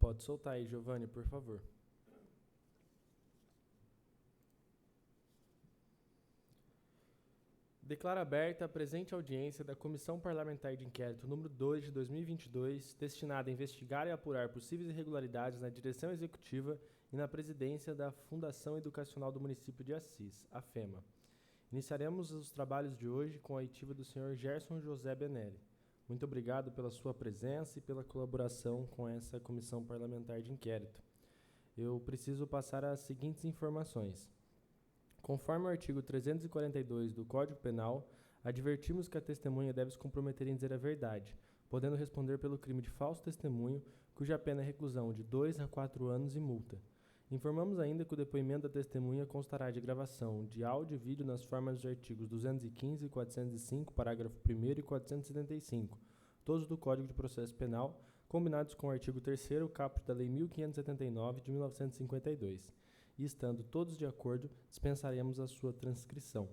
Pode soltar aí, Giovanni, por favor. Declaro aberta a presente audiência da Comissão Parlamentar de Inquérito número 2 de 2022, destinada a investigar e apurar possíveis irregularidades na direção executiva e na presidência da Fundação Educacional do Município de Assis, a FEMA. Iniciaremos os trabalhos de hoje com a oitiva do Sr. Gerson José Benelli. Muito obrigado pela sua presença e pela colaboração com essa Comissão Parlamentar de Inquérito. Eu preciso passar as seguintes informações. Conforme o artigo 342 do Código Penal, advertimos que a testemunha deve se comprometer em dizer a verdade, podendo responder pelo crime de falso testemunho, cuja pena é reclusão de 2 a 4 anos e multa. Informamos ainda que o depoimento da testemunha constará de gravação de áudio e vídeo nas formas dos artigos 215 e 405, parágrafo 1º e 475, todos do Código de Processo Penal, combinados com o artigo 3º, caput da Lei 1579 de 1952. E, estando todos de acordo, dispensaremos a sua transcrição.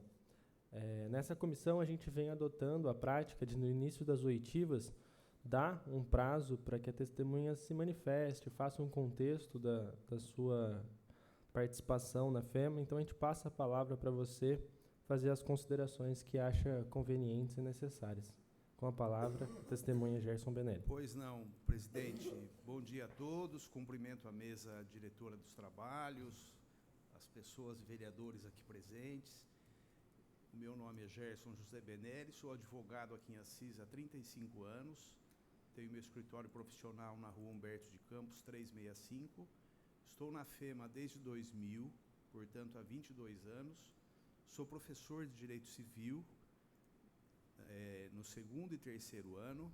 Nessa comissão, a gente vem adotando a prática de, no início das oitivas, dar um prazo para que a testemunha se manifeste, faça um contexto da sua participação na FEMA. Então, a gente passa a palavra para você fazer as considerações que acha convenientes e necessárias. Com a palavra, a testemunha Gerson Benelli. Pois não, presidente. Bom dia a todos. Cumprimento a mesa diretora dos trabalhos, as pessoas e vereadores aqui presentes. O meu nome é Gerson José Benelli, sou advogado aqui em Assis há 35 anos. Tenho meu escritório profissional na rua Humberto de Campos, 365. Estou na FEMA desde 2000, portanto há 22 anos. Sou professor de Direito Civil, no 2º e 3º ano,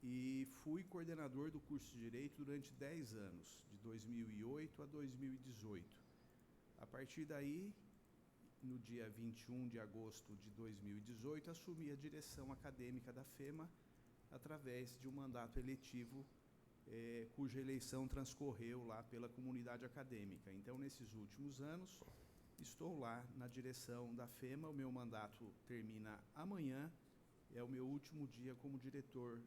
e fui coordenador do curso de Direito durante 10 anos, de 2008 a 2018. A partir daí, no dia 21 de agosto de 2018, assumi a direção acadêmica da FEMA através de um mandato eletivo, cuja eleição transcorreu lá pela comunidade acadêmica. Então, nesses últimos anos, estou lá na direção da FEMA. O meu mandato termina amanhã, é o meu último dia como diretor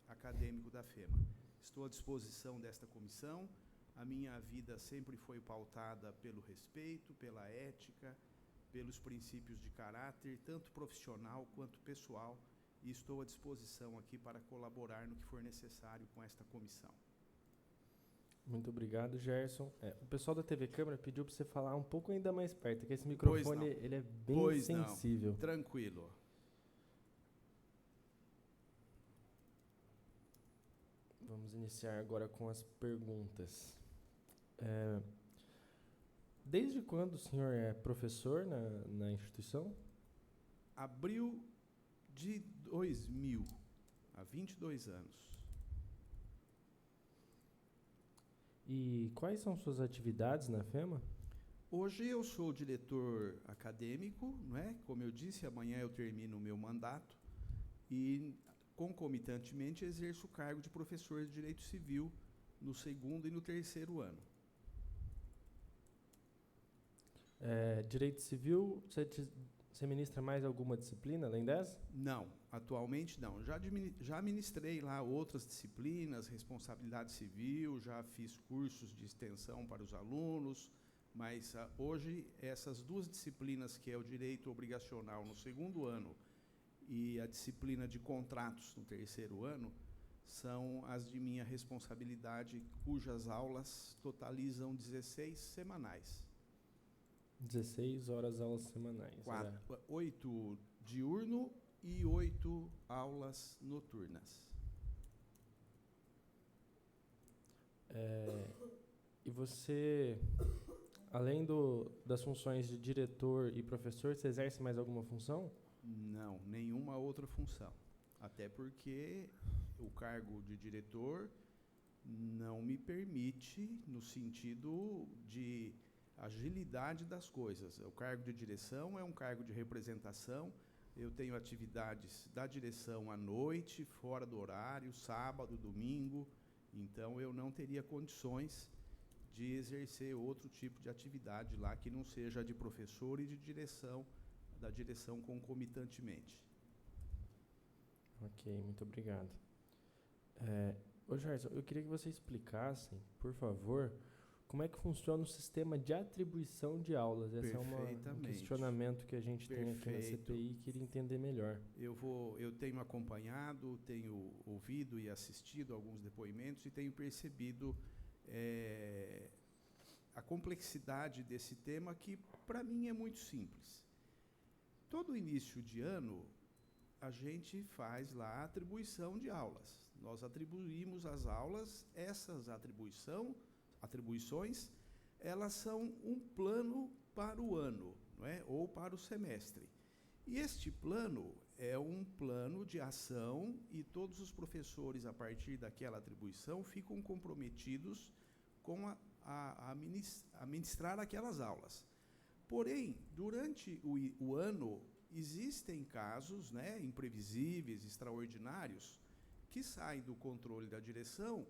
acadêmico da FEMA. Estou à disposição desta comissão. A minha vida sempre foi pautada pelo respeito, pela ética, pelos princípios de caráter, tanto profissional quanto pessoal, e estou à disposição aqui para colaborar no que for necessário com esta comissão. Muito obrigado, Gerson. O pessoal da TV Câmara pediu para você falar um pouco ainda mais perto, que esse microfone ele é bem sensível. Não. Tranquilo. Vamos iniciar agora com as perguntas. Desde quando o senhor é professor na instituição? Abril de 2000, há 22 anos. E quais são suas atividades na FEMA? Hoje eu sou diretor acadêmico, não é? Como eu disse, amanhã eu termino o meu mandato e, concomitantemente, exerço o cargo de professor de Direito Civil no 2º e no 3º ano. Direito Civil, você ministra mais alguma disciplina além dessa? Não, atualmente não. Já ministrei lá outras disciplinas, responsabilidade civil, já fiz cursos de extensão para os alunos, mas hoje essas duas disciplinas, que é o direito obrigacional no 2º ano e a disciplina de contratos no 3º ano, são as de minha responsabilidade, cujas aulas totalizam 16 semanais. 16 horas aulas semanais. 8 diurno e 8 aulas noturnas. E você, além das funções de diretor e professor, você exerce mais alguma função? Não, nenhuma outra função. Até porque o cargo de diretor não me permite, no sentido de agilidade das coisas. O cargo de direção é um cargo de representação. Eu tenho atividades da direção à noite, fora do horário, sábado, domingo. Então, eu não teria condições de exercer outro tipo de atividade lá que não seja de professor e de direção, da direção concomitantemente. Ok, muito obrigado. Ô Gerson, eu queria que você explicasse, por favor, como é que funciona o sistema de atribuição de aulas. Esse é um Perfeitamente. questionamento que a gente tem aqui na Perfeito. CPI e queria entender melhor. Eu tenho acompanhado, tenho ouvido e assistido alguns depoimentos e tenho percebido a complexidade desse tema, que para mim é muito simples. Todo início de ano a gente faz lá a atribuição de aulas. Nós atribuímos as aulas, essas atribuições, elas são um plano para o ano, não é? Ou para o semestre. E este plano é um plano de ação e todos os professores, a partir daquela atribuição, ficam comprometidos com a ministrar aquelas aulas. Porém, durante o ano, existem casos, né, imprevisíveis, extraordinários, que saem do controle da direção,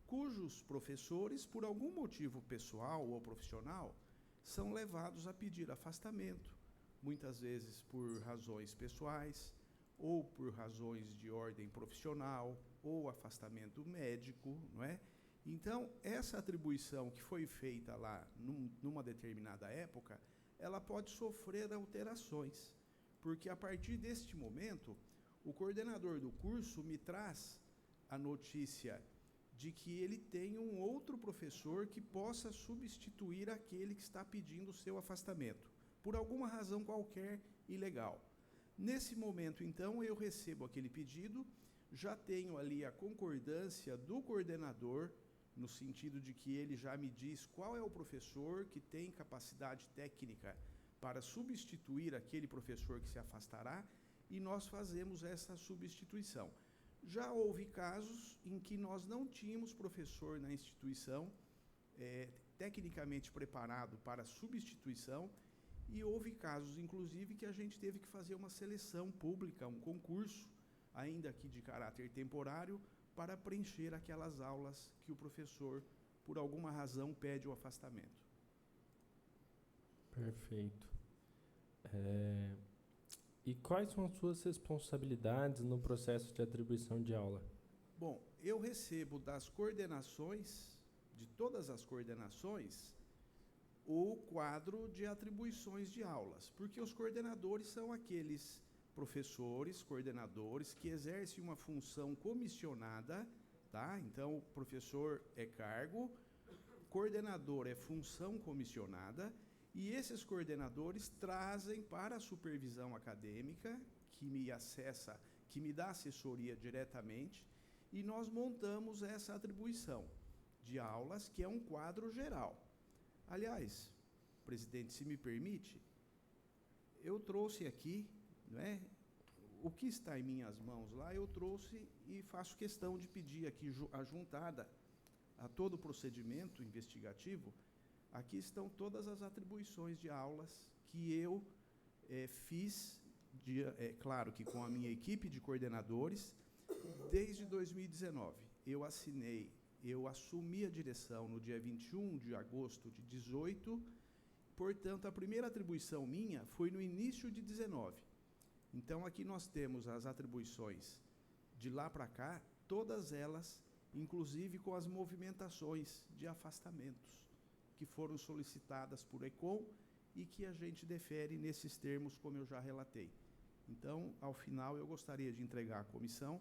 cujos professores, por algum motivo pessoal ou profissional, são levados a pedir afastamento, muitas vezes por razões pessoais, ou por razões de ordem profissional, ou afastamento médico, não é? Então, essa atribuição que foi feita lá numa determinada época, ela pode sofrer alterações, porque a partir deste momento, o coordenador do curso me traz a notícia de que ele tem um outro professor que possa substituir aquele que está pedindo o seu afastamento, por alguma razão qualquer ilegal. Nesse momento, então, eu recebo aquele pedido, já tenho ali a concordância do coordenador, no sentido de que ele já me diz qual é o professor que tem capacidade técnica para substituir aquele professor que se afastará, e nós fazemos essa substituição. Já houve casos em que nós não tínhamos professor na instituição tecnicamente preparado para substituição, e houve casos, inclusive, que a gente teve que fazer uma seleção pública, um concurso, ainda que de caráter temporário, para preencher aquelas aulas que o professor, por alguma razão, pede o afastamento. Perfeito. E quais são as suas responsabilidades no processo de atribuição de aula? Bom, eu recebo das coordenações, de todas as coordenações, o quadro de atribuições de aulas, porque os coordenadores são aqueles professores, coordenadores, que exercem uma função comissionada, tá? Então, o professor é cargo, coordenador é função comissionada, e esses coordenadores trazem para a supervisão acadêmica, que me acessa, que me dá assessoria diretamente, e nós montamos essa atribuição de aulas, que é um quadro geral. Aliás, presidente, se me permite, eu trouxe aqui, né, o que está em minhas mãos lá, eu trouxe e faço questão de pedir aqui, ajuntada a todo o procedimento investigativo. Aqui estão todas as atribuições de aulas que eu fiz, claro que com a minha equipe de coordenadores, desde 2019. Eu assumi a direção no dia 21 de agosto de 18, portanto, a primeira atribuição minha foi no início de 19. Então, aqui nós temos as atribuições de lá para cá, todas elas, inclusive com as movimentações de afastamentos, que foram solicitadas por ECOM e que a gente defere nesses termos, como eu já relatei. Então, ao final, eu gostaria de entregar à comissão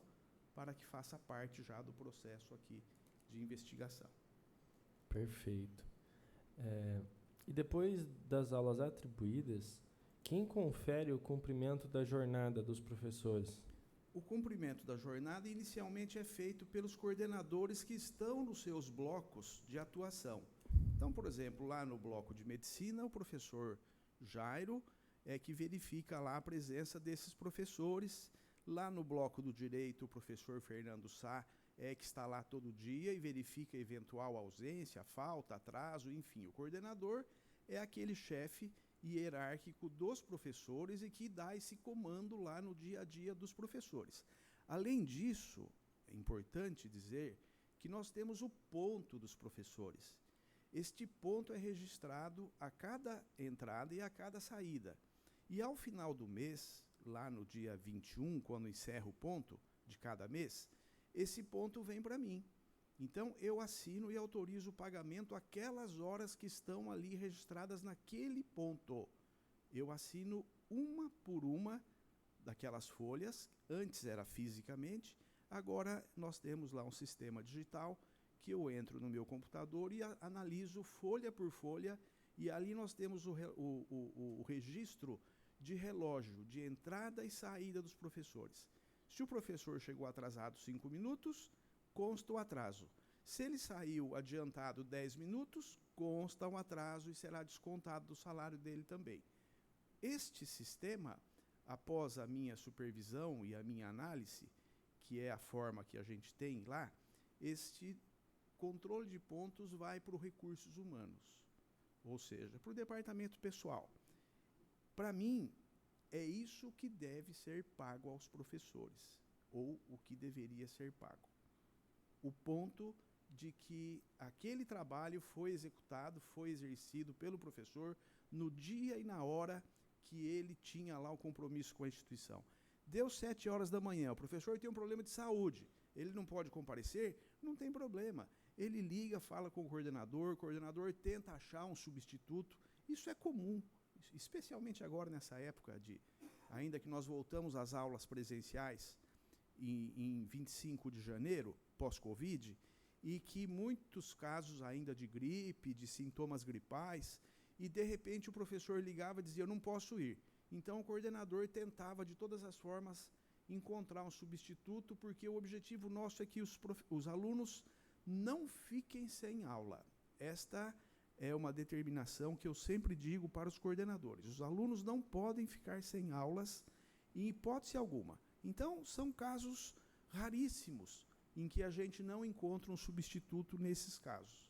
para que faça parte já do processo aqui de investigação. Perfeito. E depois das aulas atribuídas, quem confere o cumprimento da jornada dos professores? O cumprimento da jornada inicialmente é feito pelos coordenadores que estão nos seus blocos de atuação. Então, por exemplo, lá no bloco de medicina, o professor Jairo é que verifica lá a presença desses professores. Lá no bloco do direito, o professor Fernando Sá é que está lá todo dia e verifica eventual ausência, falta, atraso, enfim. O coordenador é aquele chefe hierárquico dos professores e que dá esse comando lá no dia a dia dos professores. Além disso, é importante dizer que nós temos o ponto dos professores. Este ponto é registrado a cada entrada e a cada saída. E ao final do mês, lá no dia 21, quando encerra o ponto de cada mês, esse ponto vem para mim. Então, eu assino e autorizo o pagamento aquelas horas que estão ali registradas naquele ponto. Eu assino uma por uma daquelas folhas, antes era fisicamente, agora nós temos lá um sistema digital que eu entro no meu computador e analiso folha por folha, e ali nós temos o registro de relógio, de entrada e saída dos professores. Se o professor chegou atrasado 5 minutos, consta o atraso. Se ele saiu adiantado 10 minutos, consta um atraso e será descontado do salário dele também. Este sistema, após a minha supervisão e a minha análise, que é a forma que a gente tem lá, este controle de pontos vai para os recursos humanos, ou seja, para o departamento pessoal. Para mim, é isso que deve ser pago aos professores, ou o que deveria ser pago. O ponto de que aquele trabalho foi executado, foi exercido pelo professor no dia e na hora que ele tinha lá o compromisso com a instituição. Deu 7 horas da manhã, o professor tem um problema de saúde, ele não pode comparecer, não tem problema. Ele liga, fala com o coordenador tenta achar um substituto. Isso é comum, especialmente agora nessa época, ainda que nós voltamos às aulas presenciais em 25 de janeiro, pós-Covid, e que muitos casos ainda de gripe, de sintomas gripais, e de repente o professor ligava e dizia, eu não posso ir. Então o coordenador tentava de todas as formas encontrar um substituto, porque o objetivo nosso é que os alunos não fiquem sem aula. Esta é uma determinação que eu sempre digo para os coordenadores. Os alunos não podem ficar sem aulas em hipótese alguma. Então, são casos raríssimos em que a gente não encontra um substituto nesses casos.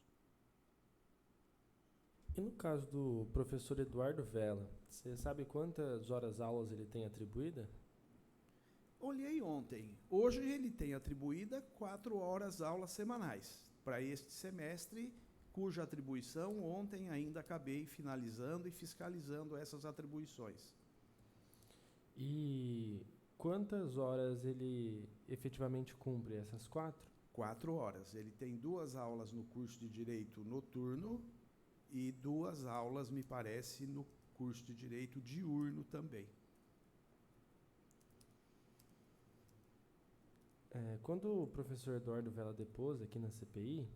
E no caso do professor Eduardo Vela, você sabe quantas horas aulas ele tem atribuída? Olhei ontem. Hoje ele tem atribuída 4 horas aulas semanais para este semestre, cuja atribuição ontem ainda acabei finalizando e fiscalizando essas atribuições. E quantas horas ele efetivamente cumpre essas 4? 4 horas. Ele tem 2 aulas no curso de Direito noturno e 2 aulas, me parece, no curso de Direito diurno também. Quando o professor Eduardo Vela depôs aqui na CPI,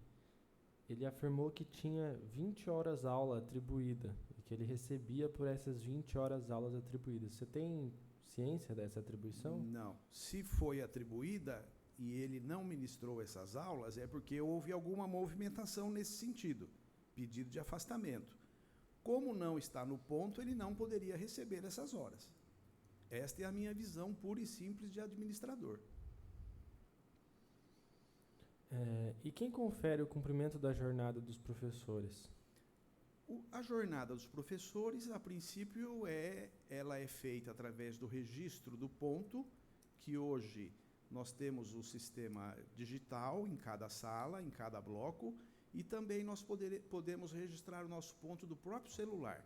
ele afirmou que tinha 20 horas aula atribuída e que ele recebia por essas 20 horas aulas atribuídas. Você tem ciência dessa atribuição? Não. Se foi atribuída e ele não ministrou essas aulas, é porque houve alguma movimentação nesse sentido, pedido de afastamento. Como não está no ponto, ele não poderia receber essas horas. Esta é a minha visão pura e simples de administrador. E quem confere o cumprimento da jornada dos professores? A jornada dos professores, a princípio, ela é feita através do registro do ponto, que hoje nós temos o sistema digital em cada sala, em cada bloco, e também nós podemos registrar o nosso ponto do próprio celular.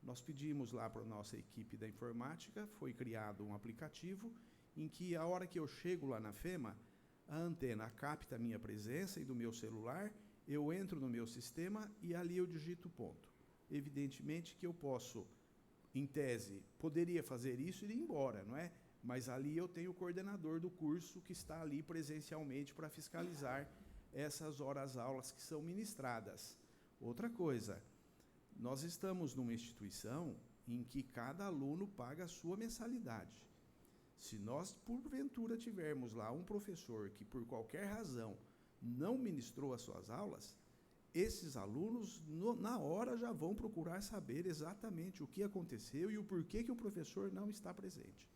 Nós pedimos lá para a nossa equipe da informática, foi criado um aplicativo em que a hora que eu chego lá na FEMA, a antena capta a minha presença e do meu celular, eu entro no meu sistema e ali eu digito o ponto. Evidentemente que eu posso, em tese, poderia fazer isso e ir embora, não é? Mas ali eu tenho o coordenador do curso que está ali presencialmente para fiscalizar essas horas-aulas que são ministradas. Outra coisa, nós estamos numa instituição em que cada aluno paga a sua mensalidade. Se nós, porventura, tivermos lá um professor que, por qualquer razão, não ministrou as suas aulas, esses alunos, na hora, já vão procurar saber exatamente o que aconteceu e o porquê que o professor não está presente.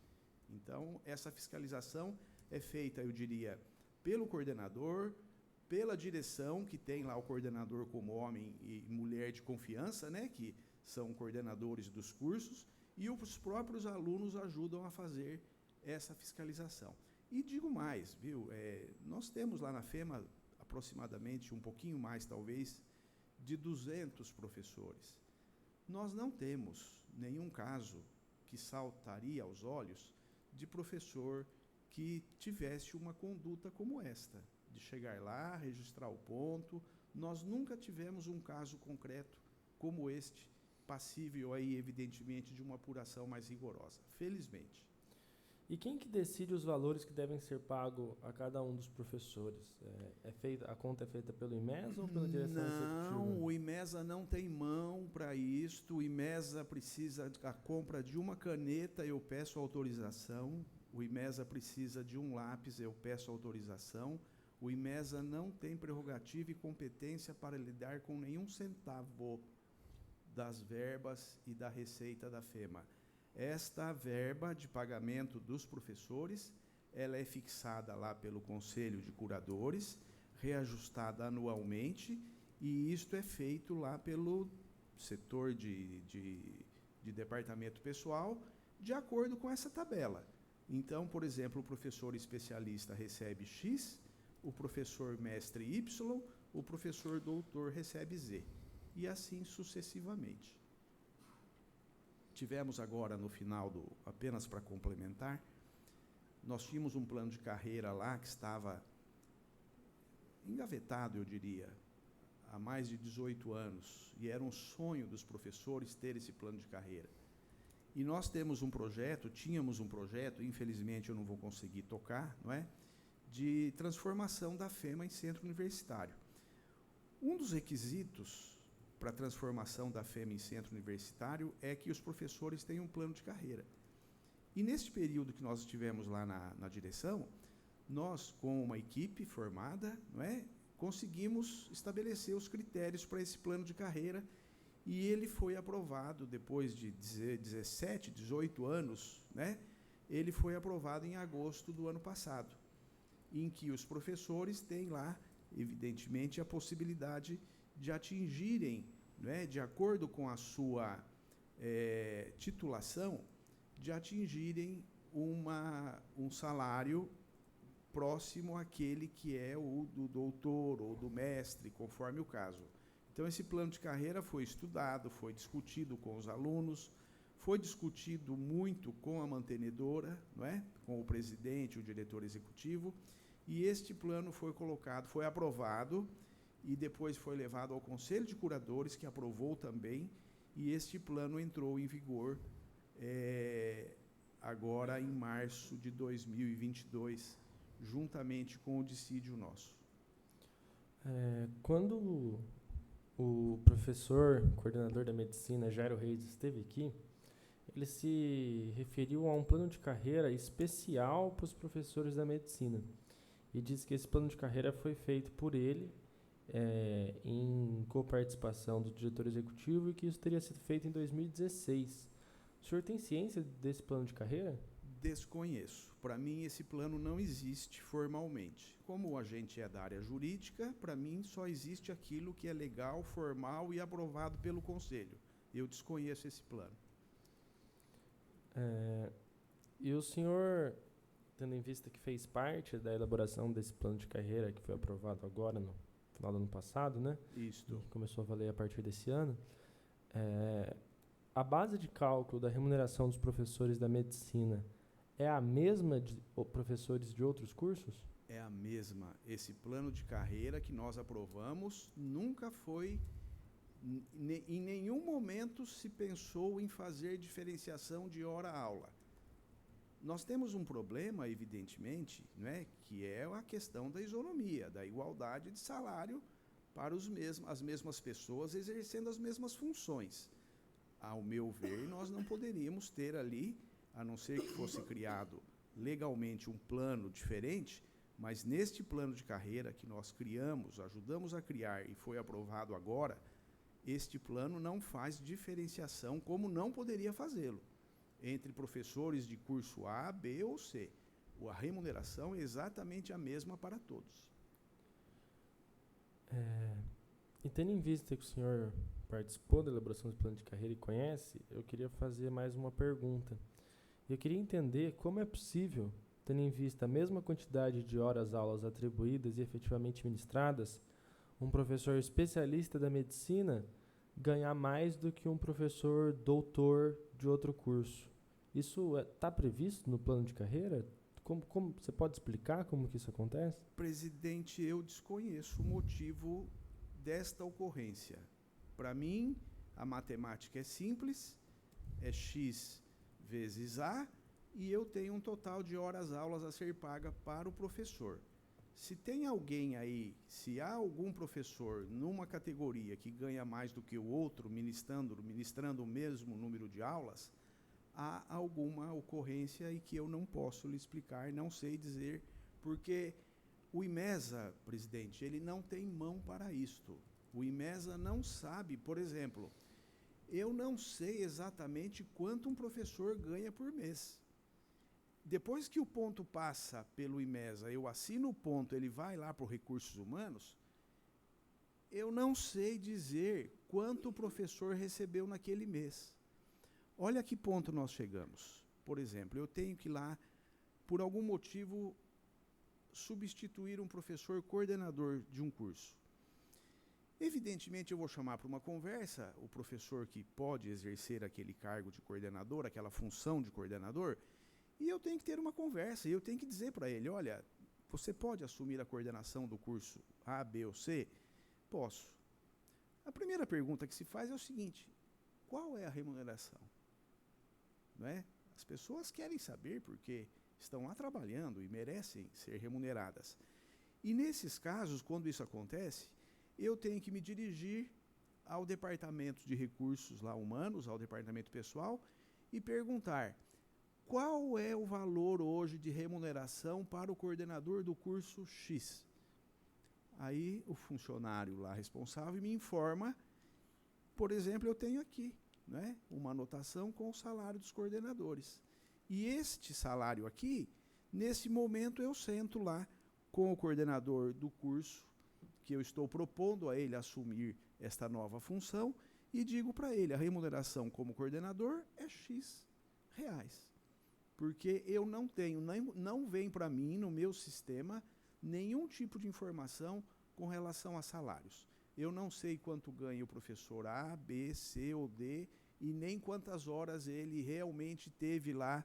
Então, essa fiscalização é feita, eu diria, pelo coordenador, pela direção, que tem lá o coordenador como homem e mulher de confiança, né, que são coordenadores dos cursos, e os próprios alunos ajudam a fazer essa fiscalização. E digo mais, viu, nós temos lá na FEMA aproximadamente, um pouquinho mais talvez, de 200 professores. Nós não temos nenhum caso que saltaria aos olhos de professor que tivesse uma conduta como esta. de chegar lá, registrar o ponto. Nós nunca tivemos um caso concreto como este, passível aí, evidentemente, de uma apuração mais rigorosa, felizmente. E quem que decide os valores que devem ser pagos a cada um dos professores? A conta é feita pelo IMESA ou pela direção executiva? Não, o IMESA não tem mão para isto. O IMESA precisa da compra de uma caneta, eu peço autorização. O IMESA precisa de um lápis, eu peço autorização. O IMESA não tem prerrogativa e competência para lidar com nenhum centavo das verbas e da receita da FEMA. Esta verba de pagamento dos professores, ela é fixada lá pelo Conselho de Curadores, reajustada anualmente, e isto é feito lá pelo setor de departamento pessoal, de acordo com essa tabela. Então, por exemplo, o professor especialista recebe X, o professor mestre Y, o professor doutor recebe Z, e assim sucessivamente. Tivemos agora, no final, apenas para complementar, nós tínhamos um plano de carreira lá que estava engavetado, eu diria, há mais de 18 anos, e era um sonho dos professores ter esse plano de carreira. E nós tínhamos um projeto, infelizmente eu não vou conseguir tocar, não é? De transformação da FEMA em centro universitário. Um dos requisitos para a transformação da FEMA em centro universitário é que os professores tenham um plano de carreira. E neste período que nós estivemos lá na direção, nós, com uma equipe formada, não é, conseguimos estabelecer os critérios para esse plano de carreira, e ele foi aprovado depois de 17, 18 anos, né, ele foi aprovado em agosto do ano passado, em que os professores têm lá, evidentemente, a possibilidade de atingirem, né, de acordo com a sua titulação, de atingirem um salário próximo àquele que é o do doutor ou do mestre, conforme o caso. Então, esse plano de carreira foi estudado, foi discutido com os alunos, foi discutido muito com a mantenedora, não é? Com o presidente, o diretor executivo, e este plano foi aprovado, e depois foi levado ao Conselho de Curadores, que aprovou também, e este plano entrou em vigor agora em março de 2022, juntamente com o dissídio nosso. Quando o professor, coordenador da medicina, Jairo Reis, esteve aqui, ele se referiu a um plano de carreira especial para os professores da medicina, e disse que esse plano de carreira foi feito por ele, em coparticipação do diretor executivo, e que isso teria sido feito em 2016. O senhor tem ciência desse plano de carreira? Desconheço. Para mim, esse plano não existe formalmente. Como a gente é da área jurídica, para mim só existe aquilo que é legal, formal e aprovado pelo Conselho. Eu desconheço esse plano. E o senhor, tendo em vista que fez parte da elaboração desse plano de carreira, que foi aprovado agora, no final do ano passado, né? Isso. Que começou a valer a partir desse ano, a base de cálculo da remuneração dos professores da medicina é a mesma de professores de outros cursos? É a mesma. Esse plano de carreira que nós aprovamos nunca foi, em nenhum momento se pensou em fazer diferenciação de hora-aula. Nós temos um problema, evidentemente, né, que é a questão da isonomia, da igualdade de salário para as mesmas pessoas exercendo as mesmas funções. Ao meu ver, nós não poderíamos ter ali, a não ser que fosse criado legalmente um plano diferente, mas neste plano de carreira que nós criamos, ajudamos a criar e foi aprovado agora, este plano não faz diferenciação, como não poderia fazê-lo, entre professores de curso A, B ou C. A remuneração é exatamente a mesma para todos. E tendo em vista que o senhor participou da elaboração do plano de carreira e conhece, eu queria fazer mais uma pergunta. Eu queria entender como é possível, tendo em vista a mesma quantidade de horas-aulas atribuídas e efetivamente ministradas, um professor especialista da medicina ganhar mais do que um professor doutor de outro curso. Isso está previsto no plano de carreira? Você pode explicar como que isso acontece? Presidente, eu desconheço o motivo desta ocorrência. Para mim, a matemática é simples, é x vezes a, e eu tenho um total de horas-aulas a ser paga para o professor. Se tem alguém aí, se há algum professor numa categoria que ganha mais do que o outro, ministrando o mesmo número de aulas, há alguma ocorrência e que eu não posso lhe explicar, não sei dizer, porque o IMESA, presidente, ele não tem mão para isto. O IMESA não sabe, por exemplo, eu não sei exatamente quanto um professor ganha por mês. Depois que o ponto passa pelo IMESA, eu assino o ponto, ele vai lá para os recursos humanos, eu não sei dizer quanto o professor recebeu naquele mês. Olha a que ponto nós chegamos. Por exemplo, eu tenho que ir lá, por algum motivo, substituir um professor coordenador de um curso. Evidentemente, eu vou chamar para uma conversa o professor que pode exercer aquele cargo de coordenador, aquela função de coordenador, e eu tenho que ter uma conversa, e eu tenho que dizer para ele, olha, você pode assumir a coordenação do curso A, B ou C? Posso. A primeira pergunta que se faz é o seguinte, qual é a remuneração? Não é? As pessoas querem saber porque estão lá trabalhando e merecem ser remuneradas. E nesses casos, quando isso acontece, eu tenho que me dirigir ao departamento de recursos lá humanos, ao departamento pessoal, e perguntar qual é o valor hoje de remuneração para o coordenador do curso X. Aí o funcionário lá responsável me informa, por exemplo, eu tenho aqui, né, uma anotação com o salário dos coordenadores. E este salário aqui, nesse momento eu sento lá com o coordenador do curso, que eu estou propondo a ele assumir esta nova função, e digo para ele, a remuneração como coordenador é X reais. Porque eu não tenho, não vem para mim, no meu sistema, nenhum tipo de informação com relação a salários. Eu não sei quanto ganha o professor A, B, C ou D, e nem quantas horas ele realmente teve lá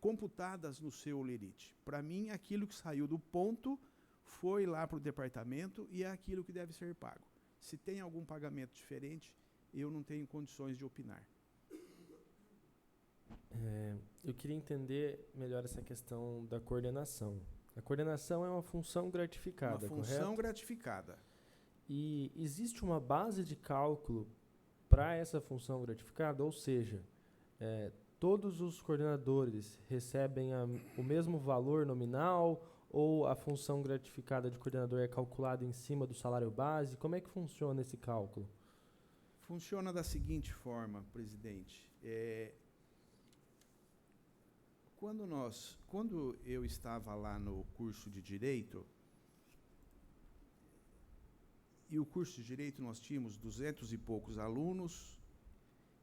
computadas no seu Lerite. Para mim, aquilo que saiu do ponto foi lá para o departamento e é aquilo que deve ser pago. Se tem algum pagamento diferente, eu não tenho condições de opinar. Eu queria entender melhor essa questão da coordenação. A coordenação é uma função gratificada, correto? Uma função correto? gratificada. E existe uma base de cálculo para essa função gratificada? Ou seja, todos os coordenadores recebem o mesmo valor nominal ou a função gratificada de coordenador é calculada em cima do salário base? Como é que funciona esse cálculo? Funciona da seguinte forma, presidente. Quando eu estava lá no curso de Direito, e o curso de Direito nós tínhamos 200 e poucos alunos,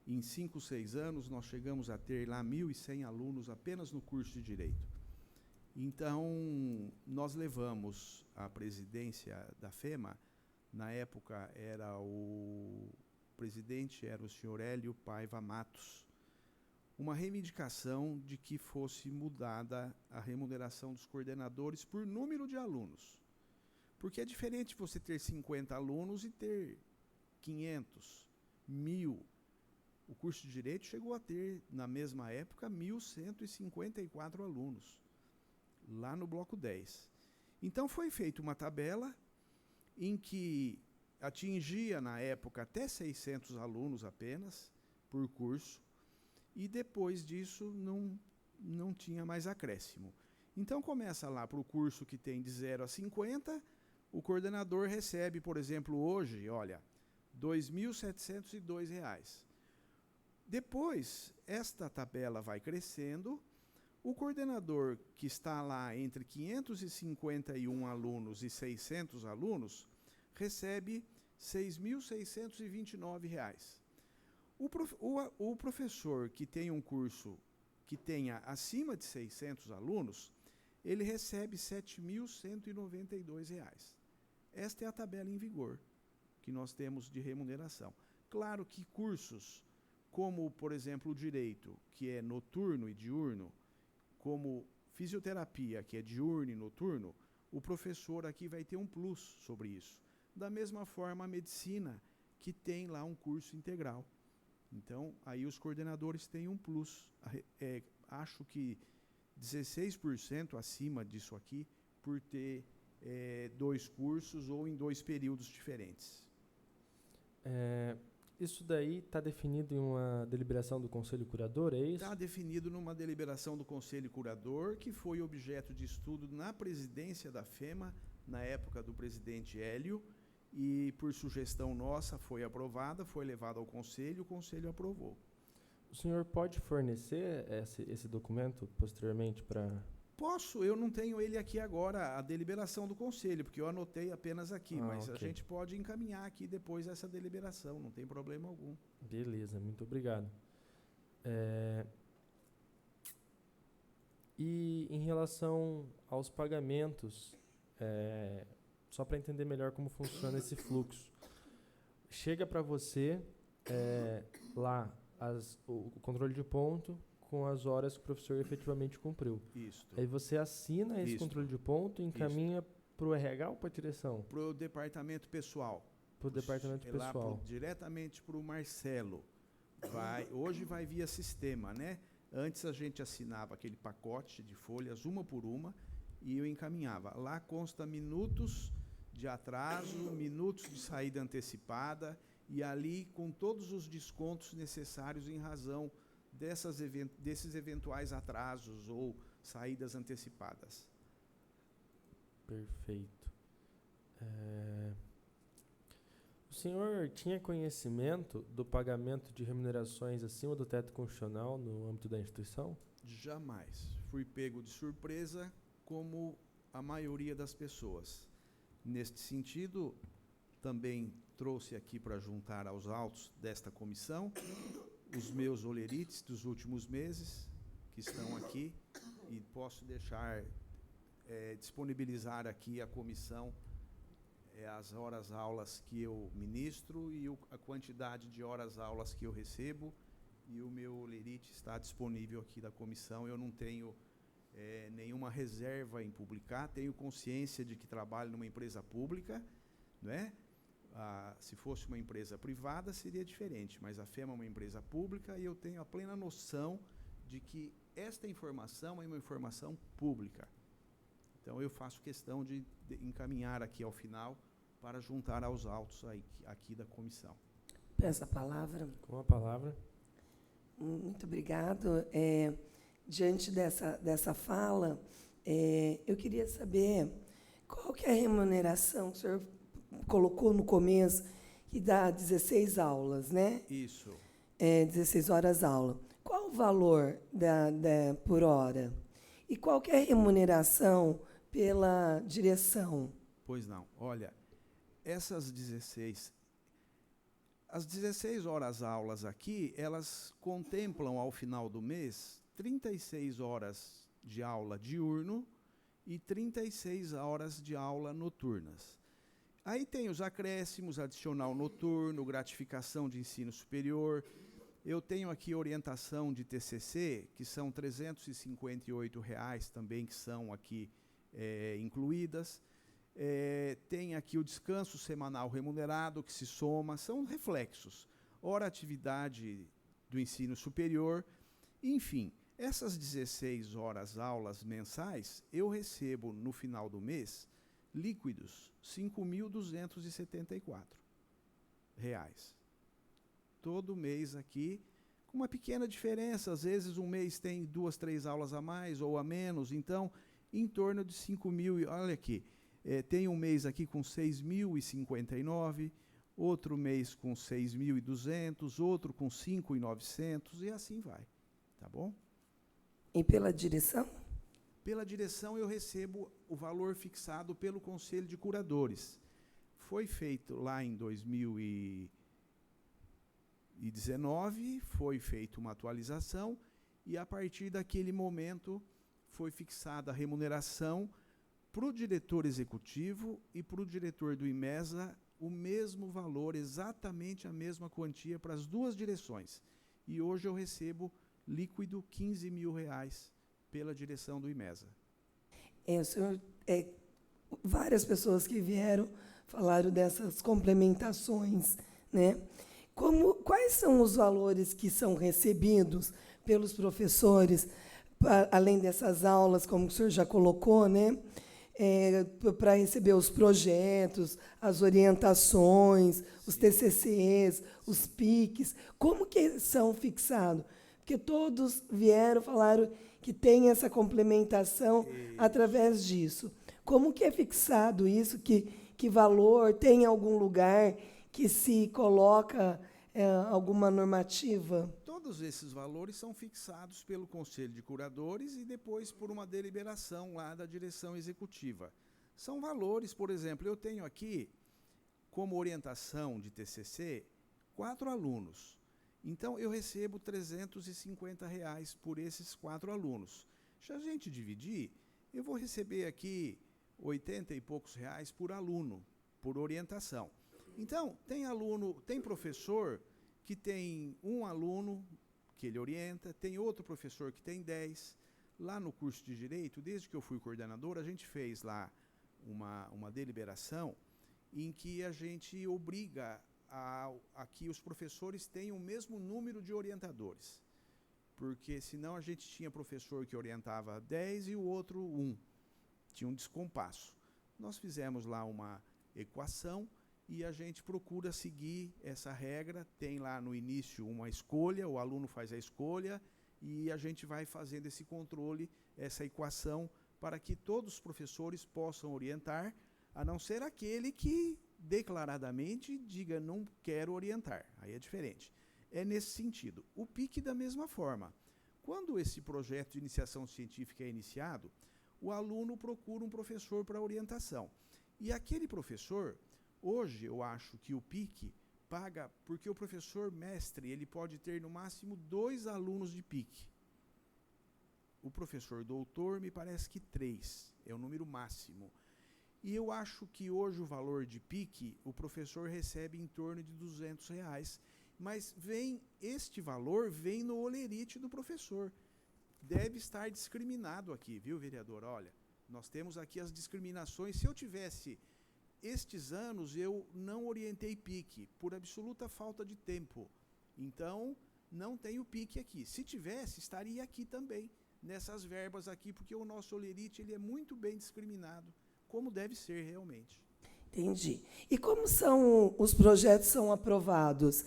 em 5, 6 anos nós chegamos a ter lá 1.100 alunos apenas no curso de Direito. Então, nós levamos a presidência da FEMA, na época o presidente era o senhor Hélio Paiva Matos, uma reivindicação de que fosse mudada a remuneração dos coordenadores por número de alunos. Porque é diferente você ter 50 alunos e ter 500, 1.000. O curso de Direito chegou a ter, na mesma época, 1.154 alunos, lá no bloco 10. Então foi feita uma tabela em que atingia, na época, até 600 alunos apenas por curso, e depois disso não tinha mais acréscimo. Então começa lá para o curso que tem de 0 a 50, o coordenador recebe, por exemplo, hoje, olha, R$ 2.702. Depois, esta tabela vai crescendo, o coordenador que está lá entre 551 alunos e 600 alunos recebe R$ 6.629. O professor que tem um curso que tenha acima de 600 alunos, ele recebe R$ 7.192. Esta é a tabela em vigor que nós temos de remuneração. Claro que cursos como, por exemplo, o Direito, que é noturno e diurno, como fisioterapia, que é diurno e noturno, o professor aqui vai ter um plus sobre isso. Da mesma forma, a medicina, que tem lá um curso integral. Então, aí os coordenadores têm um plus. Acho que 16% acima disso aqui, por ter 2 cursos ou em 2 períodos diferentes. Isso daí está definido em uma deliberação do Conselho Curador, é isso? Está definido numa deliberação do Conselho Curador, que foi objeto de estudo na presidência da FEMA, na época do presidente Hélio, e por sugestão nossa foi aprovada, foi levada ao Conselho, o Conselho aprovou. O senhor pode fornecer esse documento posteriormente para... Posso, eu não tenho ele aqui agora, a deliberação do Conselho, porque eu anotei apenas aqui, mas ok. a gente pode encaminhar aqui depois essa deliberação, não tem problema algum. Beleza, muito obrigado. E em relação aos pagamentos, só para entender melhor como funciona esse fluxo, chega para você lá o controle de ponto com as horas que o professor efetivamente cumpriu. Isso. Aí você assina esse controle de ponto e encaminha para o RH ou para a direção? Para o departamento pessoal. Para o departamento pessoal. Diretamente para o Marcelo. Hoje vai via sistema, né? Antes a gente assinava aquele pacote de folhas, uma por uma, e eu encaminhava. Lá consta minutos de atraso, minutos de saída antecipada, e ali com todos os descontos necessários em razão desses eventuais atrasos ou saídas antecipadas. Perfeito. O senhor tinha conhecimento do pagamento de remunerações acima do teto constitucional no âmbito da instituição? Jamais. Fui pego de surpresa, como a maioria das pessoas. Neste sentido, também trouxe aqui para juntar aos autos desta comissão os meus olerites dos últimos meses, que estão aqui, e posso disponibilizar aqui à comissão as horas-aulas que eu ministro e a quantidade de horas-aulas que eu recebo, e o meu olerite está disponível aqui da comissão. Eu não tenho nenhuma reserva em publicar, tenho consciência de que trabalho numa empresa pública, não é? Se fosse uma empresa privada, seria diferente, mas a FEMA é uma empresa pública e eu tenho a plena noção de que esta informação é uma informação pública. Então, eu faço questão de encaminhar aqui ao final para juntar aos autos aqui da comissão. Peço a palavra. Com a palavra. Muito obrigado. Diante dessa fala, eu queria saber qual que é a remuneração que o senhor colocou no começo, que dá 16 aulas, né? Isso. 16 horas aula. Qual o valor por hora? E qual que é a remuneração pela direção? Pois não. Olha, as 16 horas aulas aqui, elas contemplam ao final do mês 36 horas de aula diurno e 36 horas de aula noturnas. Aí tem os acréscimos, adicional noturno, gratificação de ensino superior. Eu tenho aqui orientação de TCC, que são R$ 358 também, que são aqui incluídas. Tem aqui o descanso semanal remunerado, que se soma, são reflexos. Hora atividade do ensino superior. Enfim, essas 16 horas aulas mensais, eu recebo no final do mês líquidos R$ 5.274. Todo mês aqui, com uma pequena diferença. Às vezes um mês tem 2, 3 aulas a mais ou a menos, então em torno de 5.000. Olha aqui, tem um mês aqui com 6.059, outro mês com 6.200, outro com 5.900 e assim vai, tá bom? E pela direção? Pela direção eu recebo o valor fixado pelo Conselho de Curadores. Foi feito lá em 2019, foi feita uma atualização e a partir daquele momento foi fixada a remuneração para o diretor executivo e para o diretor do IMESA, o mesmo valor, exatamente a mesma quantia para as duas direções. E hoje eu recebo líquido R$ 15.000 pela direção do IMESA. O senhor, várias pessoas que vieram falaram dessas complementações, né? Quais são os valores que são recebidos pelos professores, além dessas aulas, como o senhor já colocou, né? Para receber os projetos, as orientações, os TCCs, os PICs, como que são fixados? Porque todos vieram, falaram que tem essa complementação através disso. Como que é fixado isso? Que valor? Tem algum lugar que se coloca alguma normativa? Todos esses valores são fixados pelo Conselho de Curadores e depois por uma deliberação lá da direção executiva. São valores, por exemplo, eu tenho aqui, como orientação de TCC, 4 alunos. Então, eu recebo R$ 350 por esses 4 alunos. Se a gente dividir, eu vou receber aqui 80 e poucos reais por aluno, por orientação. Então, tem professor que tem um aluno que ele orienta, tem outro professor que tem 10. Lá no curso de Direito, desde que eu fui coordenador, a gente fez lá uma deliberação em que a gente obriga a que os professores tenham o mesmo número de orientadores. Porque senão a gente tinha professor que orientava 10 e o outro 1. Tinha um descompasso. Nós fizemos lá uma equação e a gente procura seguir essa regra. Tem lá no início uma escolha, o aluno faz a escolha e a gente vai fazendo esse controle, essa equação, para que todos os professores possam orientar, a não ser aquele que declaradamente diga não quero orientar. Aí é diferente. É nesse sentido. O PIC da mesma forma. Quando esse projeto de iniciação científica é iniciado, o aluno procura um professor para orientação. E aquele professor, hoje eu acho que o PIC paga, porque o professor mestre ele pode ter no máximo 2 alunos de PIC. O professor doutor me parece que 3, é o número máximo. E eu acho que hoje o valor de PIC, o professor recebe em torno de R$ 200, mas este valor vem no holerite do professor. Deve estar discriminado aqui, viu, vereador? Olha, nós temos aqui as discriminações. Se eu tivesse estes anos, eu não orientei PIC, por absoluta falta de tempo. Então, não tenho PIC aqui. Se tivesse, estaria aqui também, nessas verbas aqui, porque o nosso holerite ele é muito bem discriminado, como deve ser realmente. Entendi. E como os projetos são aprovados?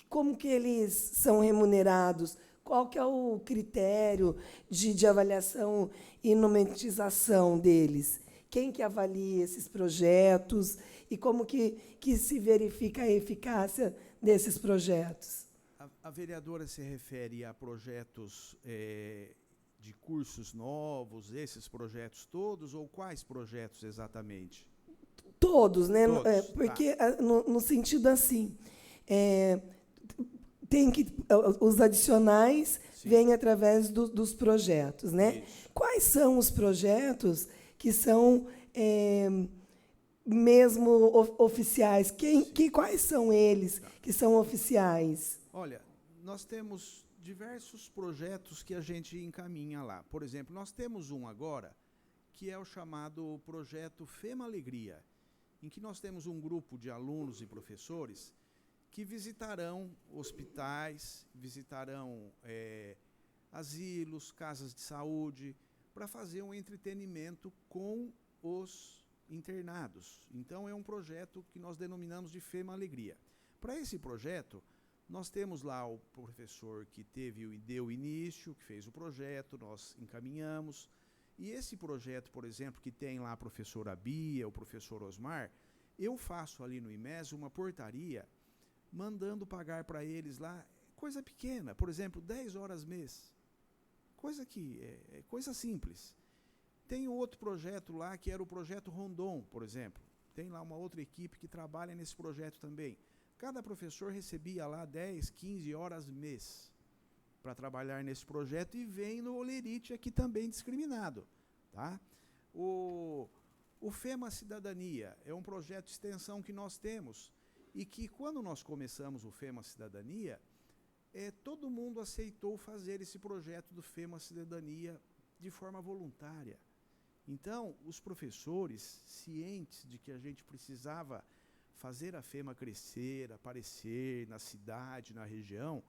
Como que eles são remunerados? Qual que é o critério de avaliação e nomentização deles? Quem que avalia esses projetos? E como que se verifica a eficácia desses projetos? A vereadora se refere a projetos de cursos novos, esses projetos todos, ou quais projetos exatamente? Todos, né? Todos, porque, no sentido assim, tem que os adicionais Sim. vêm através dos projetos, né? Isso. Quais são os projetos que são mesmo oficiais? Quais são eles que são oficiais? Olha, nós temos diversos projetos que a gente encaminha lá. Por exemplo, nós temos um agora, que é o chamado projeto Fema Alegria, em que nós temos um grupo de alunos e professores que visitarão hospitais, visitarão asilos, casas de saúde, para fazer um entretenimento com os internados. Então, é um projeto que nós denominamos de Fema Alegria. Para esse projeto, nós temos lá o professor que deu início, que fez o projeto, nós encaminhamos. E esse projeto, por exemplo, que tem lá a professora Bia, o professor Osmar, eu faço ali no IMES uma portaria mandando pagar para eles lá coisa pequena, por exemplo, 10 horas mês. Coisa que é coisa simples. Tem outro projeto lá que era o projeto Rondon, por exemplo. Tem lá uma outra equipe que trabalha nesse projeto também. Cada professor recebia lá 10, 15 horas mês para trabalhar nesse projeto e vem no holerite aqui também discriminado. Tá? O FEMA Cidadania é um projeto de extensão que nós temos e que quando nós começamos o FEMA Cidadania, todo mundo aceitou fazer esse projeto do FEMA Cidadania de forma voluntária. Então, os professores, cientes de que a gente precisava fazer a FEMA crescer, aparecer na cidade, na região,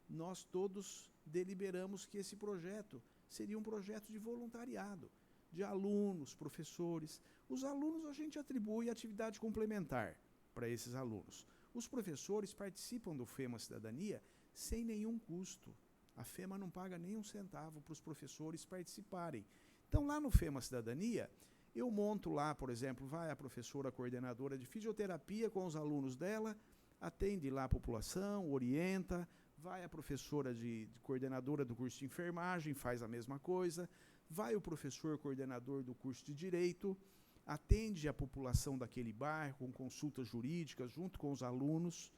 nós todos deliberamos que esse projeto seria um projeto de voluntariado, de alunos, professores. Os alunos a gente atribui atividade complementar para esses alunos. Os professores participam do FEMA Cidadania sem nenhum custo. A FEMA não paga nenhum centavo para os professores participarem. Então, lá no FEMA Cidadania, eu monto lá, por exemplo, vai a professora coordenadora de fisioterapia com os alunos dela, atende lá a população, orienta, vai a professora de coordenadora do curso de enfermagem, faz a mesma coisa, vai o professor coordenador do curso de direito, atende a população daquele bairro com consultas jurídicas junto com os alunos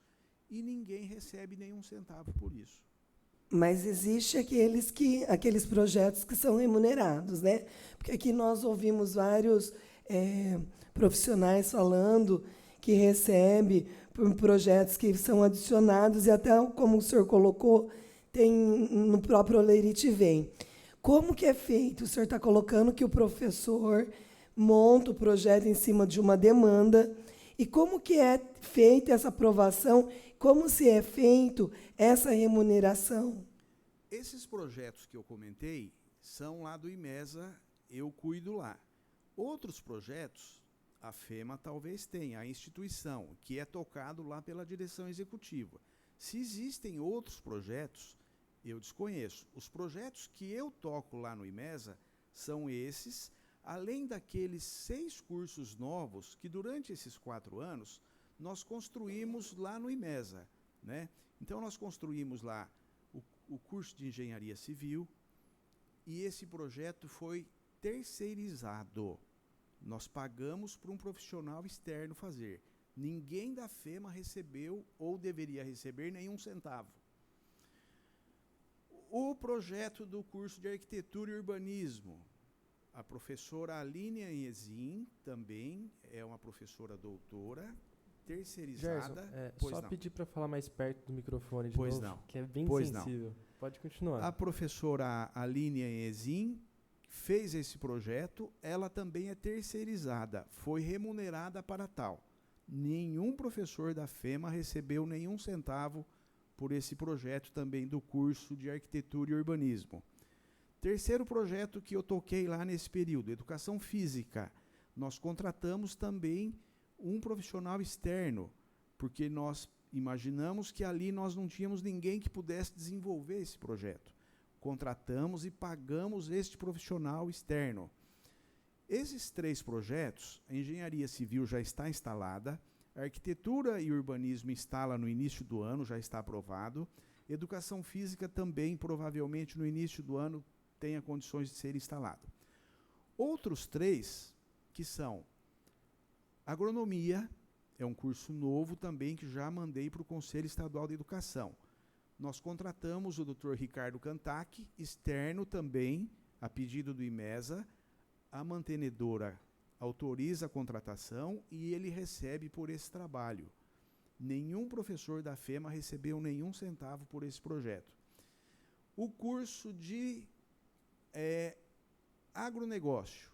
e ninguém recebe nenhum centavo por isso. Mas existe aqueles projetos que são remunerados, né? Porque aqui nós ouvimos vários profissionais falando que recebe por projetos que são adicionados e até, como o senhor colocou, tem no próprio Olerite Vem. Como que é feito? O senhor está colocando que o professor monta o projeto em cima de uma demanda. E como que é feita essa aprovação? Como se é feito essa remuneração? Esses projetos que eu comentei são lá do IMESA, eu cuido lá. Outros projetos, a FEMA talvez tenha, a instituição, que é tocado lá pela direção executiva. Se existem outros projetos, eu desconheço. Os projetos que eu toco lá no IMESA são esses, além daqueles 6 cursos novos que durante esses 4 anos nós construímos lá no IMESA, né? Então nós construímos lá o curso de engenharia civil e esse projeto foi terceirizado. Nós pagamos para um profissional externo fazer. Ninguém da FEMA recebeu ou deveria receber nenhum centavo. O projeto do curso de arquitetura e urbanismo, a professora Aline Anhezin também é uma professora doutora, terceirizada. Gerson, só pedir para falar mais perto do microfone de pois novo, não. que é bem pois sensível. Não. Pode continuar. A professora Aline Anhezin fez esse projeto, ela também é terceirizada, foi remunerada para tal. Nenhum professor da FEMA recebeu nenhum centavo por esse projeto também do curso de arquitetura e urbanismo. Terceiro projeto que eu toquei lá nesse período, educação física. Nós contratamos também um profissional externo, porque nós imaginamos que ali nós não tínhamos ninguém que pudesse desenvolver esse projeto. Contratamos e pagamos este profissional externo. Esses 3 projetos, a engenharia civil já está instalada, a arquitetura e urbanismo instala no início do ano, já está aprovado, educação física também, provavelmente no início do ano, tenha condições de ser instalado. Outros 3, que são agronomia, é um curso novo também que já mandei para o Conselho Estadual de Educação. Nós contratamos o Dr. Ricardo Cantac, externo também, a pedido do IMESA, a mantenedora autoriza a contratação e ele recebe por esse trabalho. Nenhum professor da FEMA recebeu nenhum centavo por esse projeto. O curso de agronegócio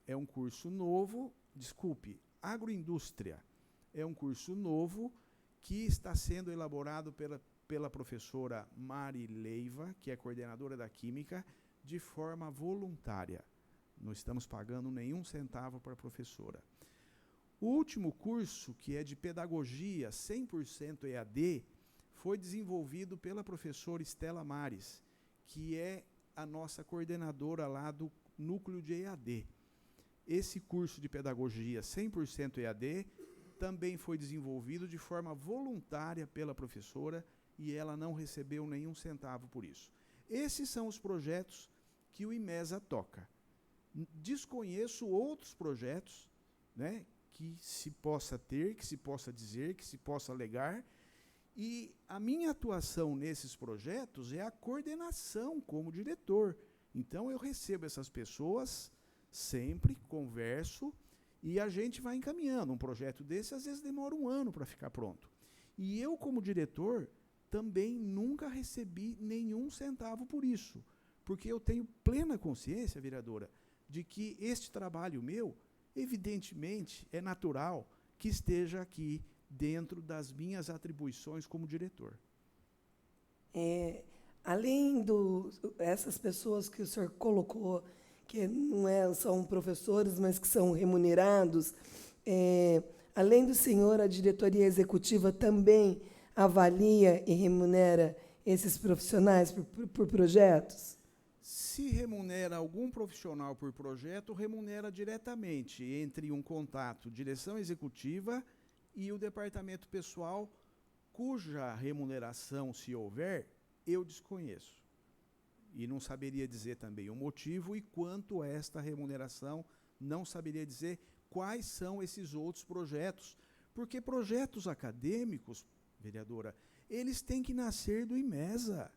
é um curso novo, agroindústria é um curso novo que está sendo elaborado pela professora Mari Leiva, que é coordenadora da Química, de forma voluntária. Não estamos pagando nenhum centavo para a professora. O último curso, que é de pedagogia 100% EAD, foi desenvolvido pela professora Estela Mares, que é a nossa coordenadora lá do núcleo de EAD. Esse curso de pedagogia 100% EAD também foi desenvolvido de forma voluntária pela professora e ela não recebeu nenhum centavo por isso. Esses são os projetos que o IMESA toca. Desconheço outros projetos, né, que se possa ter, que se possa dizer, que se possa alegar, e a minha atuação nesses projetos é a coordenação como diretor. Então eu recebo essas pessoas, sempre converso, e a gente vai encaminhando. Um projeto desse, às vezes, demora 1 ano para ficar pronto. E eu, como diretor, também nunca recebi nenhum centavo por isso, porque eu tenho plena consciência, vereadora, de que este trabalho meu, evidentemente, é natural que esteja aqui dentro das minhas atribuições como diretor. Além essas pessoas que o senhor colocou, que não são professores, mas que são remunerados, além do senhor, a diretoria executiva também avalia e remunera esses profissionais por projetos? Se remunera algum profissional por projeto, remunera diretamente entre um contato direção executiva e o departamento pessoal, cuja remuneração, se houver, eu desconheço. E não saberia dizer também o motivo e quanto a esta remuneração, não saberia dizer quais são esses outros projetos. Porque projetos acadêmicos, vereadora, eles têm que nascer do IMESA.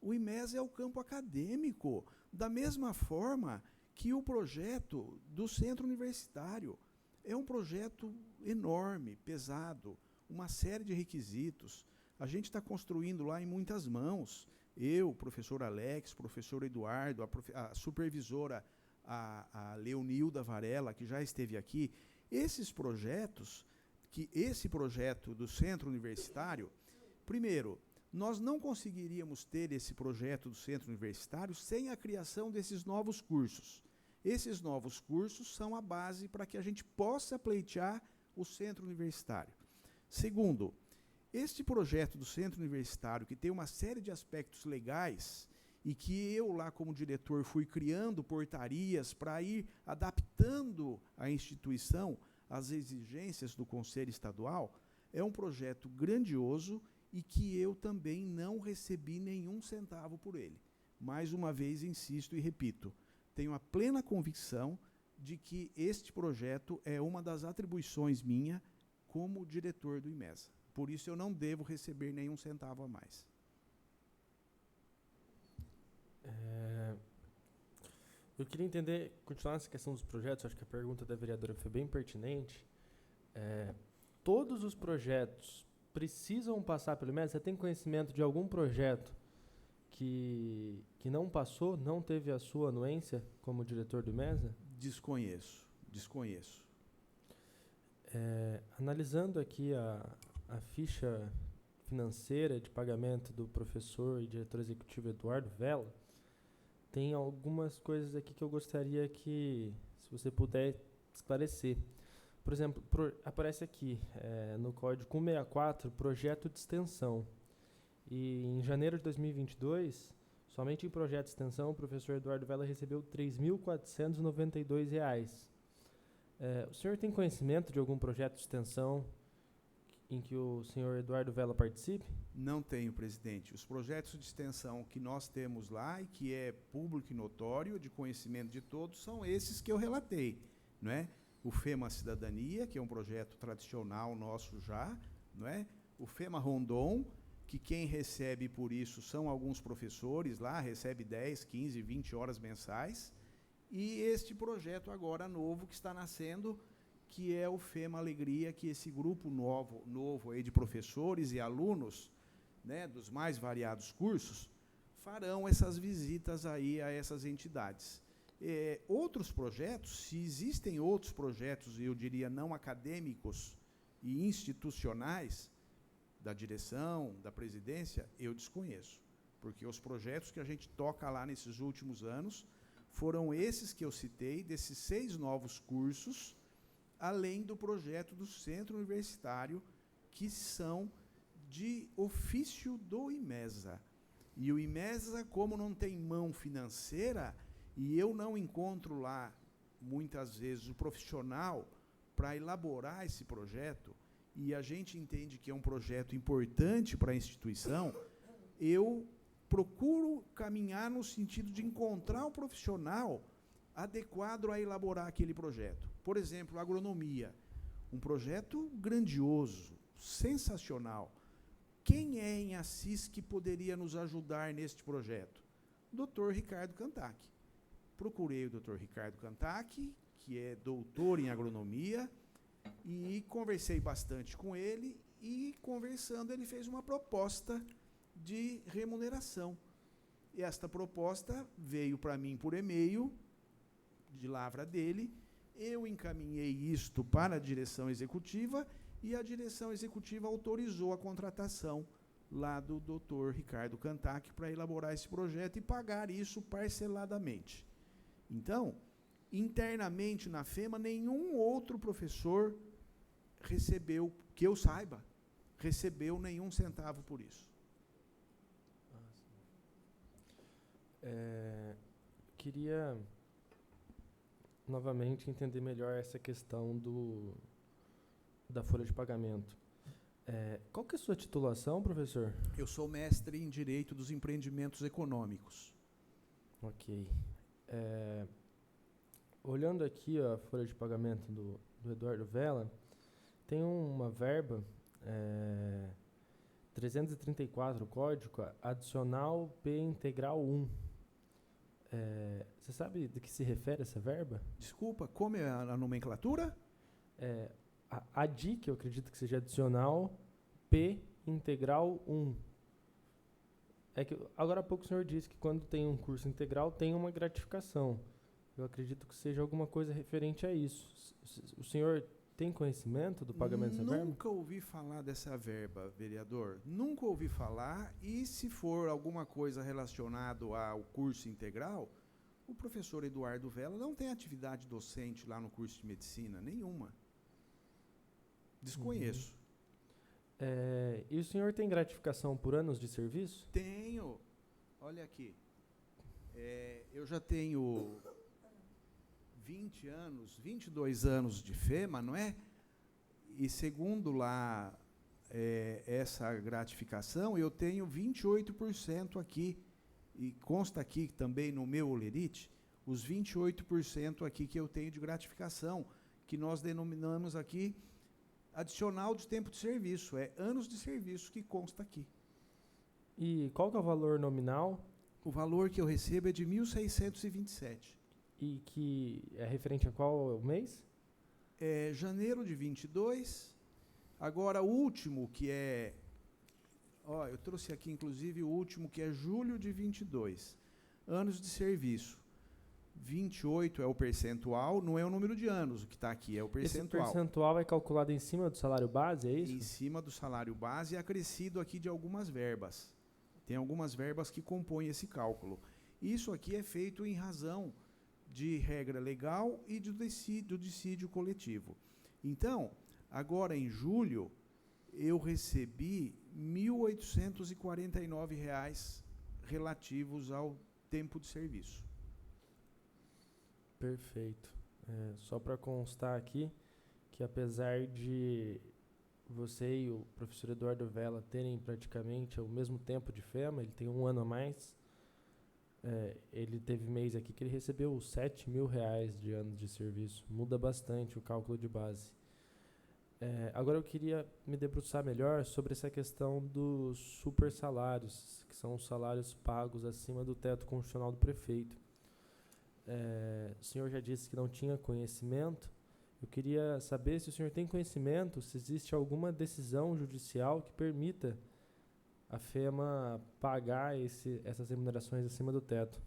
O IMESA é o campo acadêmico, da mesma forma que o projeto do centro universitário. É um projeto enorme, pesado, uma série de requisitos. A gente está construindo lá em muitas mãos. Eu, professor Alex, professor Eduardo, a supervisora, a Leonilda Varela, que já esteve aqui. Esses projetos, esse projeto do centro universitário, primeiro, nós não conseguiríamos ter esse projeto do centro universitário sem a criação desses novos cursos. Esses novos cursos são a base para que a gente possa pleitear o centro universitário. Segundo, este projeto do centro universitário, que tem uma série de aspectos legais e que eu lá como diretor fui criando portarias para ir adaptando a instituição às exigências do Conselho Estadual, é um projeto grandioso e que eu também não recebi nenhum centavo por ele. Mais uma vez, insisto e repito, tenho a plena convicção de que este projeto é uma das atribuições minha como diretor do IMESA. Por isso, eu não devo receber nenhum centavo a mais. Eu queria entender, continuar nessa questão dos projetos, acho que a pergunta da vereadora foi bem pertinente. Todos os projetos precisam passar pelo IMESA? Você tem conhecimento de algum projeto que não passou, não teve a sua anuência como diretor do IMESA? Desconheço. Analisando aqui a ficha financeira de pagamento do professor e diretor executivo Eduardo Vela, tem algumas coisas aqui que eu gostaria que, se você puder, esclarecer. Por exemplo, aparece aqui no código 164, projeto de extensão. E em janeiro de 2022, somente em projeto de extensão, o professor Eduardo Vela recebeu R$ 3.492. O senhor tem conhecimento de algum projeto de extensão em que o senhor Eduardo Vela participe? Não tenho, presidente. Os projetos de extensão que nós temos lá e que é público e notório, de conhecimento de todos, são esses que eu relatei, não é? O FEMA Cidadania, que é um projeto tradicional nosso já, não é? O FEMA Rondon, que quem recebe por isso são alguns professores lá, recebe 10, 15, 20 horas mensais, e este projeto agora novo que está nascendo, que é o FEMA Alegria, que esse grupo novo aí de professores e alunos, né, dos mais variados cursos, farão essas visitas aí a essas entidades. Outros projetos, se existem outros projetos, eu diria não acadêmicos e institucionais, da direção, da presidência, eu desconheço. Porque os projetos que a gente toca lá nesses últimos anos foram esses que eu citei, desses 6 novos cursos, além do projeto do centro universitário, que são de ofício do IMESA. E o IMESA, como não tem mão financeira, e eu não encontro lá, muitas vezes, o profissional para elaborar esse projeto, e a gente entende que é um projeto importante para a instituição, eu procuro caminhar no sentido de encontrar um profissional adequado a elaborar aquele projeto. Por exemplo, agronomia, um projeto grandioso, sensacional. Quem é em Assis que poderia nos ajudar neste projeto? O Dr. Ricardo Cantac. Procurei o Dr. Ricardo Cantac, que é doutor em agronomia, e conversei bastante com ele, e conversando ele fez uma proposta de remuneração. E esta proposta veio para mim por e-mail, de lavra dele, eu encaminhei isto para a direção executiva e a direção executiva autorizou a contratação lá do Dr. Ricardo Cantac para elaborar esse projeto e pagar isso parceladamente. Então, internamente na FEMA, nenhum outro professor recebeu, que eu saiba, recebeu nenhum centavo por isso. Queria novamente entender melhor essa questão da folha de pagamento. Qual que é a sua titulação, professor? Eu sou mestre em Direito dos Empreendimentos Econômicos. Ok. Olhando aqui a folha de pagamento do Eduardo Vella, tem uma verba 334, código adicional P integral 1. Você sabe do que se refere essa verba? Desculpa, como é a nomenclatura? A ADI, que eu acredito que seja adicional P integral 1. Agora há pouco o senhor disse que quando tem um curso integral tem uma gratificação. Eu acredito que seja alguma coisa referente a isso. O senhor tem conhecimento do pagamento dessa verba? Nunca ouvi falar dessa verba, vereador. Nunca ouvi falar. E se for alguma coisa relacionada ao curso integral, o professor Eduardo Vella não tem atividade docente lá no curso de medicina, nenhuma. Desconheço. E o senhor tem gratificação por anos de serviço? Tenho. Olha aqui. Eu já tenho 22 anos de FEMA, não é? E segundo lá essa gratificação, eu tenho 28% aqui, e consta aqui também no meu olerite, os 28% aqui que eu tenho de gratificação, que nós denominamos aqui adicional de tempo de serviço, anos de serviço que consta aqui. E qual que é o valor nominal? O valor que eu recebo é de 1.627. E que é referente a qual mês? Janeiro de 22. Agora, o último, que é... eu trouxe aqui, inclusive, o último, que é julho de 22. Anos de serviço. 28 é o percentual, não é o número de anos o que está aqui, é o percentual. Esse percentual é calculado em cima do salário base, é isso? Em cima do salário base e acrescido aqui de algumas verbas. Tem algumas verbas que compõem esse cálculo. Isso aqui é feito em razão de regra legal e do dissídio coletivo. Então, agora em julho, eu recebi R$ 1.849 relativos ao tempo de serviço. Perfeito. Só para constar aqui, que apesar de você e o professor Eduardo Vella terem praticamente o mesmo tempo de FEMA, ele tem um ano a mais, ele teve mês aqui que ele recebeu R$ 7.000 de anos de serviço. Muda bastante o cálculo de base. Agora eu queria me debruçar melhor sobre essa questão dos super salários, que são os salários pagos acima do teto constitucional do prefeito. O senhor já disse que não tinha conhecimento. Eu queria saber se o senhor tem conhecimento, se existe alguma decisão judicial que permita a FEMA pagar essas remunerações acima do teto.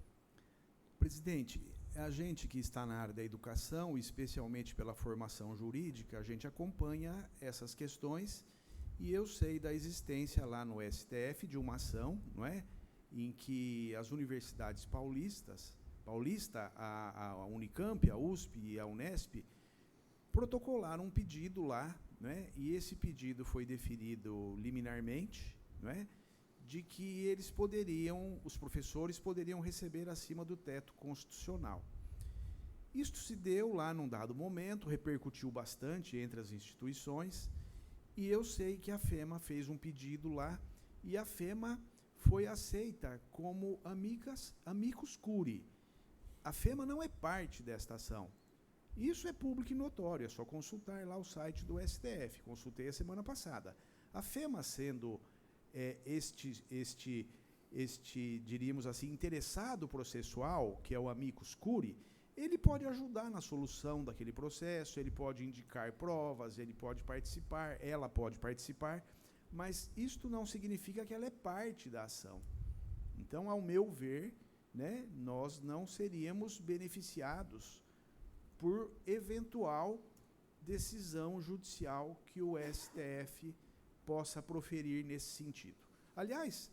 Presidente, a gente que está na área da educação, especialmente pela formação jurídica, a gente acompanha essas questões e eu sei da existência lá no STF de uma ação, não é, em que as universidades a Unicamp, a USP e a Unesp, protocolaram um pedido lá, né, e esse pedido foi deferido liminarmente, não é, de que os professores poderiam receber acima do teto constitucional. Isto se deu lá num dado momento, repercutiu bastante entre as instituições, e eu sei que a FEMA fez um pedido lá, e a FEMA foi aceita como amicus curiae. A FEMA não é parte desta ação. Isso é público e notório, é só consultar lá o site do STF. Consultei a semana passada. A FEMA sendo diríamos assim, interessado processual, que é o amicus curiae, ele pode ajudar na solução daquele processo, ele pode indicar provas, ele pode participar, ela pode participar, mas isto não significa que ela é parte da ação. Então, ao meu ver, né, nós não seríamos beneficiados por eventual decisão judicial que o STF possa proferir nesse sentido. Aliás,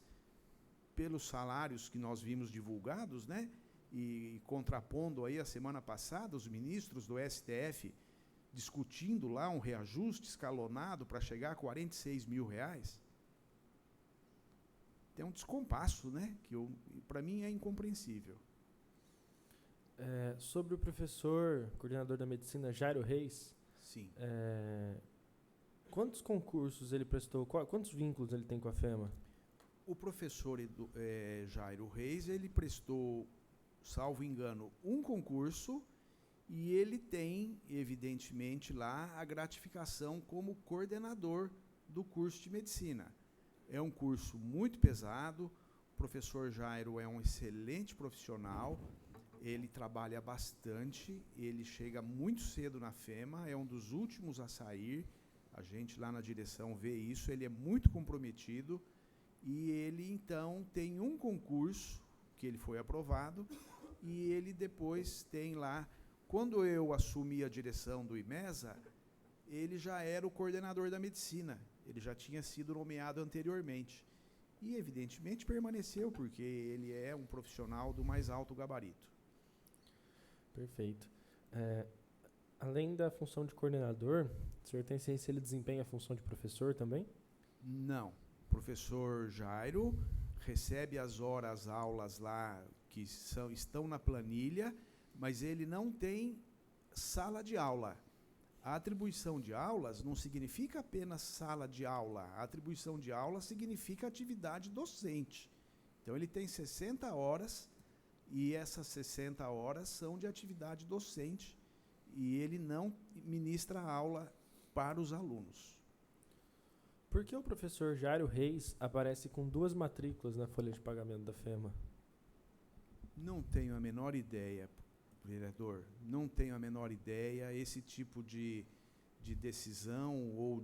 pelos salários que nós vimos divulgados, né, e contrapondo aí a semana passada os ministros do STF discutindo lá um reajuste escalonado para chegar a R$46 mil, tem um descompasso, né, que para mim é incompreensível. Sobre o professor, coordenador da medicina, Jairo Reis, sim. Quantos concursos ele prestou? Quantos vínculos ele tem com a FEMA? O professor Jairo Reis, ele prestou, salvo engano, um concurso e ele tem, evidentemente, lá a gratificação como coordenador do curso de medicina. É um curso muito pesado, o professor Jairo é um excelente profissional, ele trabalha bastante, ele chega muito cedo na FEMA, é um dos últimos a sair, a gente lá na direção vê isso, ele é muito comprometido e ele, então, tem um concurso que ele foi aprovado e ele depois tem lá, quando eu assumi a direção do IMESA, ele já era o coordenador da medicina, ele já tinha sido nomeado anteriormente e, evidentemente, permaneceu, porque ele é um profissional do mais alto gabarito. Perfeito. Além da função de coordenador, o senhor tem ciência se ele desempenha a função de professor também? Não. O professor Jairo recebe as aulas lá que estão na planilha, mas ele não tem sala de aula. A atribuição de aulas não significa apenas sala de aula. A atribuição de aula significa atividade docente. Então, ele tem 60 horas e essas 60 horas são de atividade docente e ele não ministra aula para os alunos. Por que o professor Jairo Reis aparece com 2 matrículas na folha de pagamento da FEMA? Não tenho a menor ideia, vereador. Não tenho a menor ideia. Esse tipo de decisão ou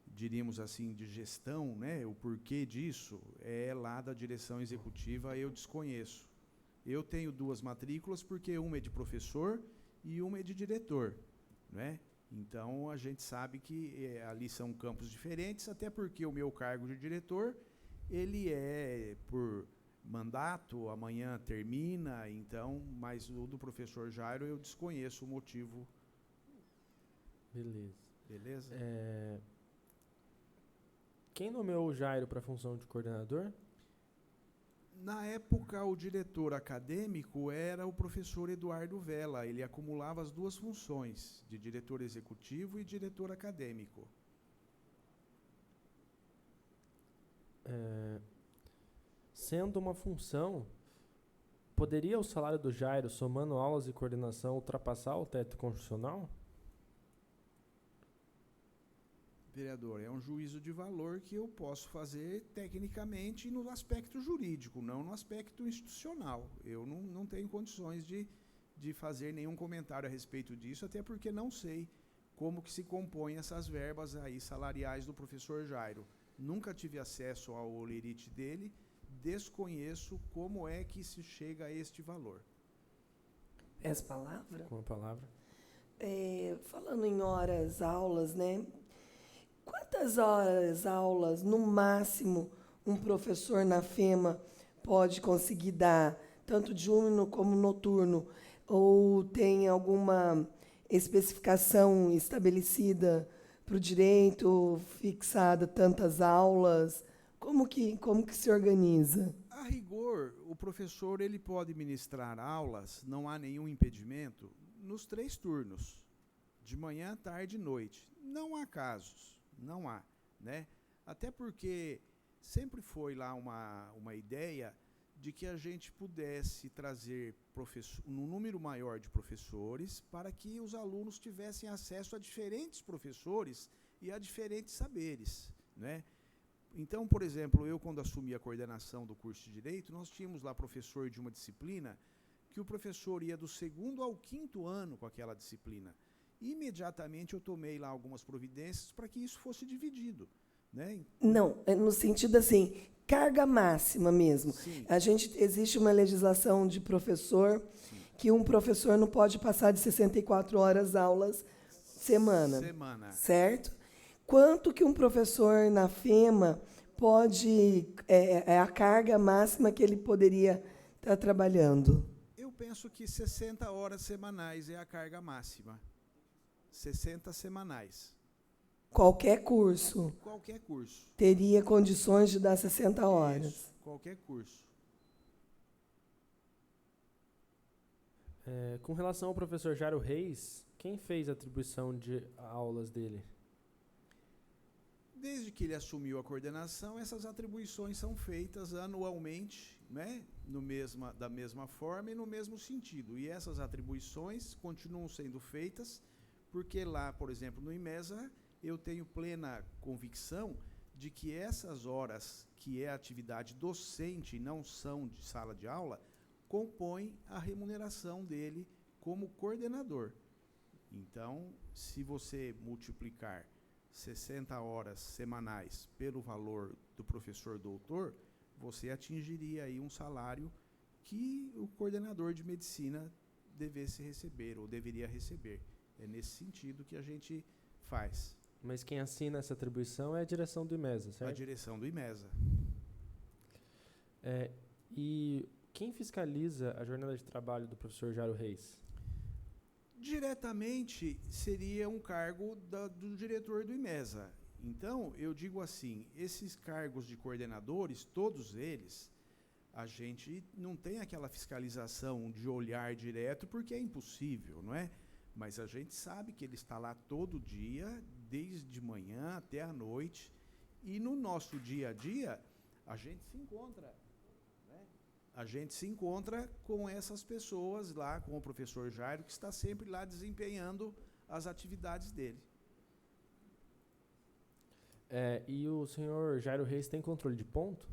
diríamos assim, de gestão, né, o porquê disso, é lá da direção executiva, eu desconheço. Eu tenho 2 matrículas porque uma é de professor e uma é de diretor, né? Então, a gente sabe que ali são campos diferentes, até porque o meu cargo de diretor, ele é por mandato, amanhã termina, então, mas o do professor Jairo eu desconheço o motivo. Beleza. Beleza? Quem nomeou o Jairo para a função de coordenador? Na época, o diretor acadêmico era o professor Eduardo Vela. Ele acumulava as 2 funções, de diretor executivo e diretor acadêmico. Sendo uma função, poderia o salário do Jairo, somando aulas e coordenação, ultrapassar o teto constitucional? Vereador, é um juízo de valor que eu posso fazer tecnicamente no aspecto jurídico, não no aspecto institucional. Eu não tenho condições de fazer nenhum comentário a respeito disso, até porque não sei como que se compõem essas verbas aí salariais do professor Jairo. Nunca tive acesso ao holerite dele, desconheço como é que se chega a este valor. Peço palavra? Com a palavra. Falando em horas, aulas, né? Quantas horas, aulas, no máximo, um professor na FEMA pode conseguir dar, tanto diurno como noturno? Ou tem alguma especificação estabelecida para o direito, fixada tantas aulas? Como que se organiza? A rigor, o professor ele pode ministrar aulas, não há nenhum impedimento, nos 3 turnos, de manhã, tarde e noite. Não há casos. Não há, né? Até porque sempre foi lá uma ideia de que a gente pudesse trazer um número maior de professores para que os alunos tivessem acesso a diferentes professores e a diferentes saberes, né? Então, por exemplo, eu quando assumi a coordenação do curso de Direito, nós tínhamos lá professor de uma disciplina que o professor ia do 2º ao 5º ano com aquela disciplina. Imediatamente eu tomei lá algumas providências para que isso fosse dividido. né? Não, é no sentido assim, carga máxima mesmo. Sim. Existe uma legislação de professor que um professor não pode passar de 64 horas aulas semana, certo? Quanto que um professor na FEMA pode, é a carga máxima que ele poderia estar trabalhando? Eu penso que 60 horas semanais é a carga máxima. 60 semanais. Qualquer curso Qualquer curso. teria condições de dar 60 horas. Isso, qualquer curso. Com relação ao professor Jairo Reis, quem fez a atribuição de aulas dele? Desde que ele assumiu a coordenação, essas atribuições são feitas anualmente, né, da mesma forma e no mesmo sentido. E essas atribuições continuam sendo feitas porque lá, por exemplo, no IMESA, eu tenho plena convicção de que essas horas, que é atividade docente e não são de sala de aula, compõem a remuneração dele como coordenador. Então, se você multiplicar 60 horas semanais pelo valor do professor doutor, você atingiria aí um salário que o coordenador de medicina devesse receber, ou deveria receber. É nesse sentido que a gente faz. Mas quem assina essa atribuição é a direção do IMESA, certo? A direção do IMESA. E quem fiscaliza a jornada de trabalho do professor Jairo Reis? Diretamente seria um cargo do diretor do IMESA. Então, eu digo assim, esses cargos de coordenadores, todos eles, a gente não tem aquela fiscalização de olhar direto, porque é impossível, não é? Mas a gente sabe que ele está lá todo dia, desde de manhã até a noite, e no nosso dia a dia, a gente se encontra. A gente se encontra com essas pessoas lá, com o professor Jairo, que está sempre lá desempenhando as atividades dele. E o senhor Jairo Reis tem controle de ponto?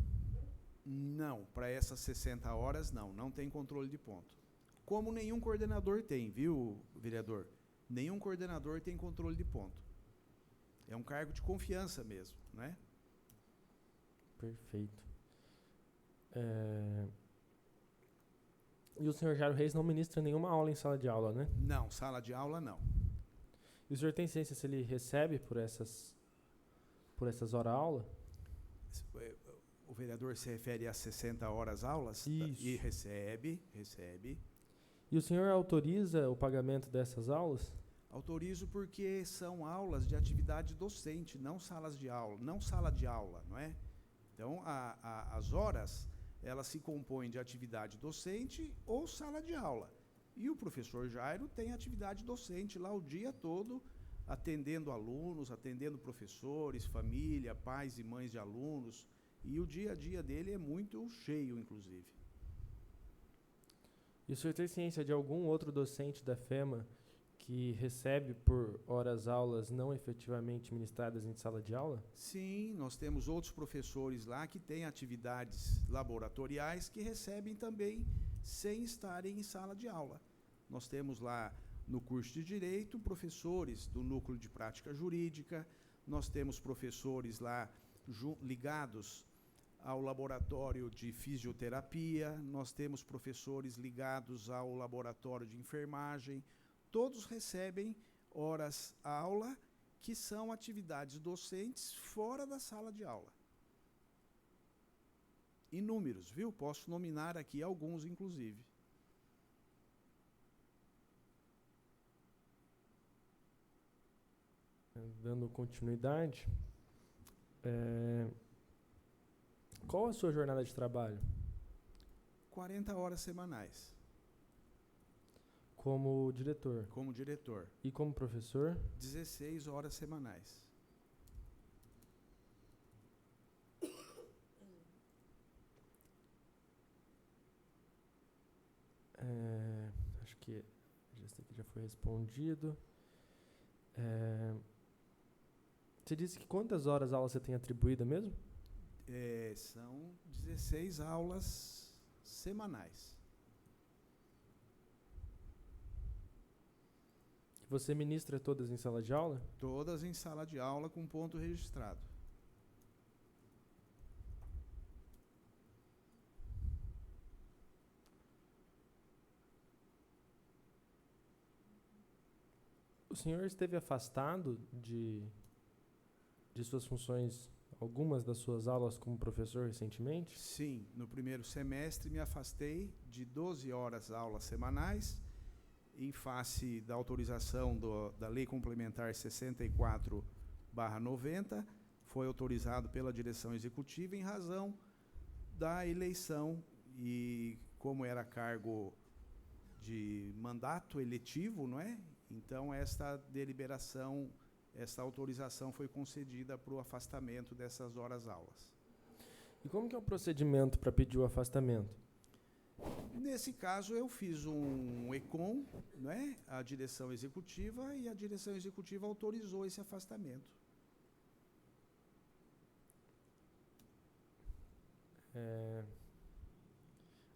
Não, para essas 60 horas não tem controle de ponto. Como nenhum coordenador tem, viu, vereador? Nenhum coordenador tem controle de ponto. É um cargo de confiança mesmo, né? Perfeito. E o senhor Jairo Reis não ministra nenhuma aula em sala de aula, né? Não, sala de aula não. E o senhor tem ciência se ele recebe por essas horas-aula? O vereador se refere a 60 horas aulas? Isso. E recebe. E o senhor autoriza o pagamento dessas aulas? Autorizo porque são aulas de atividade docente, não salas de aula, não sala de aula, não é? Então, as horas, elas se compõem de atividade docente ou sala de aula. E o professor Jairo tem atividade docente lá o dia todo, atendendo alunos, atendendo professores, família, pais e mães de alunos. E o dia a dia dele é muito cheio, inclusive. E o senhor tem ciência de algum outro docente da FEMA que recebe por horas-aulas não efetivamente ministradas em sala de aula? Sim, nós temos outros professores lá que têm atividades laboratoriais que recebem também sem estarem em sala de aula. Nós temos lá no curso de Direito professores do Núcleo de Prática Jurídica, nós temos professores lá ligados ao laboratório de fisioterapia, nós temos professores ligados ao laboratório de enfermagem, todos recebem horas-aula que são atividades docentes fora da sala de aula. Inúmeros, viu? Posso nominar aqui alguns, inclusive. Dando continuidade, qual a sua jornada de trabalho? 40 horas semanais. Como diretor? Como diretor. E como professor? 16 horas semanais. Acho que isso aqui já foi respondido. Você disse que quantas horas aula você tem atribuída mesmo? São 16 aulas semanais. Você ministra todas em sala de aula? Todas em sala de aula com ponto registrado. senhor esteve afastado de suas funções, algumas das suas aulas como professor recentemente? Sim, no primeiro semestre me afastei de 12 horas aulas semanais, em face da autorização da Lei Complementar 64/90, foi autorizado pela direção executiva em razão da eleição e como era cargo de mandato eletivo, não é? Então, esta deliberação, esta autorização foi concedida para o afastamento dessas horas-aulas. E como que é o procedimento para pedir o afastamento? Nesse caso, eu fiz um ECOM, né, à direção executiva, e a direção executiva autorizou esse afastamento.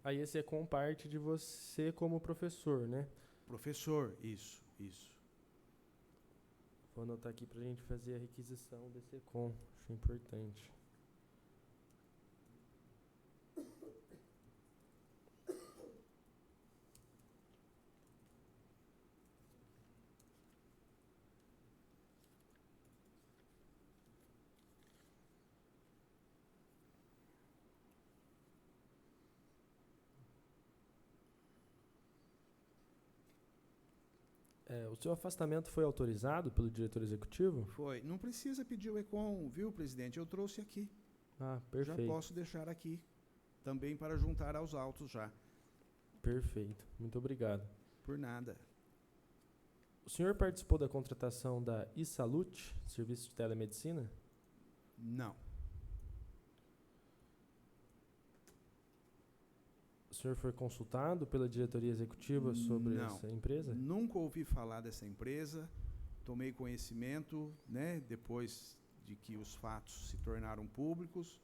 Aí esse ECOM parte de você como professor, né? Professor, isso. Vou anotar aqui para a gente fazer a requisição desse ECOM, acho importante. O seu afastamento foi autorizado pelo diretor executivo? Foi. Não precisa pedir o ECOM, viu, presidente? Eu trouxe aqui. Ah, perfeito. Já posso deixar aqui, também para juntar aos autos já. Perfeito. Muito obrigado. Por nada. O senhor participou da contratação da iSalut, serviço de telemedicina? Não. O senhor foi consultado pela diretoria executiva sobre essa empresa? Nunca ouvi falar dessa empresa. Tomei conhecimento, né, depois de que os fatos se tornaram públicos,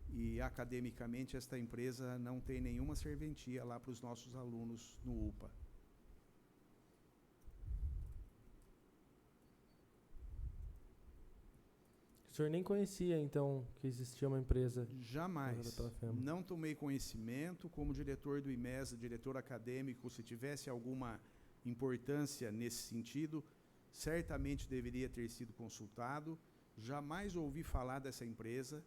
e academicamente esta empresa não tem nenhuma serventia lá para os nossos alunos no UPA. O senhor nem conhecia, então, que existia uma empresa? Jamais. Não tomei conhecimento. Como diretor do IMESA, diretor acadêmico, se tivesse alguma importância nesse sentido, certamente deveria ter sido consultado. Jamais ouvi falar dessa empresa.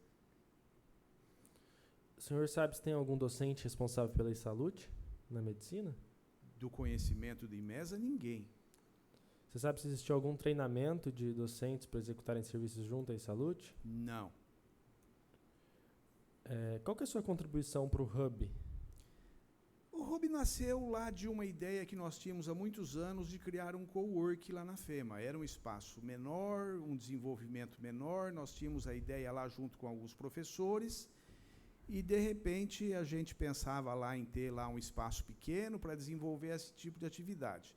O senhor sabe se tem algum docente responsável pela iSalut na medicina? Do conhecimento do IMESA, ninguém. Você sabe se existiu algum treinamento de docentes para executarem serviços junto à iSalut? Não. Qual que é a sua contribuição para o Hub? O Hub nasceu lá de uma ideia que nós tínhamos há muitos anos de criar um cowork lá na FEMA. Era um espaço menor, um desenvolvimento menor, nós tínhamos a ideia lá junto com alguns professores e, de repente, a gente pensava lá em ter lá um espaço pequeno para desenvolver esse tipo de atividade.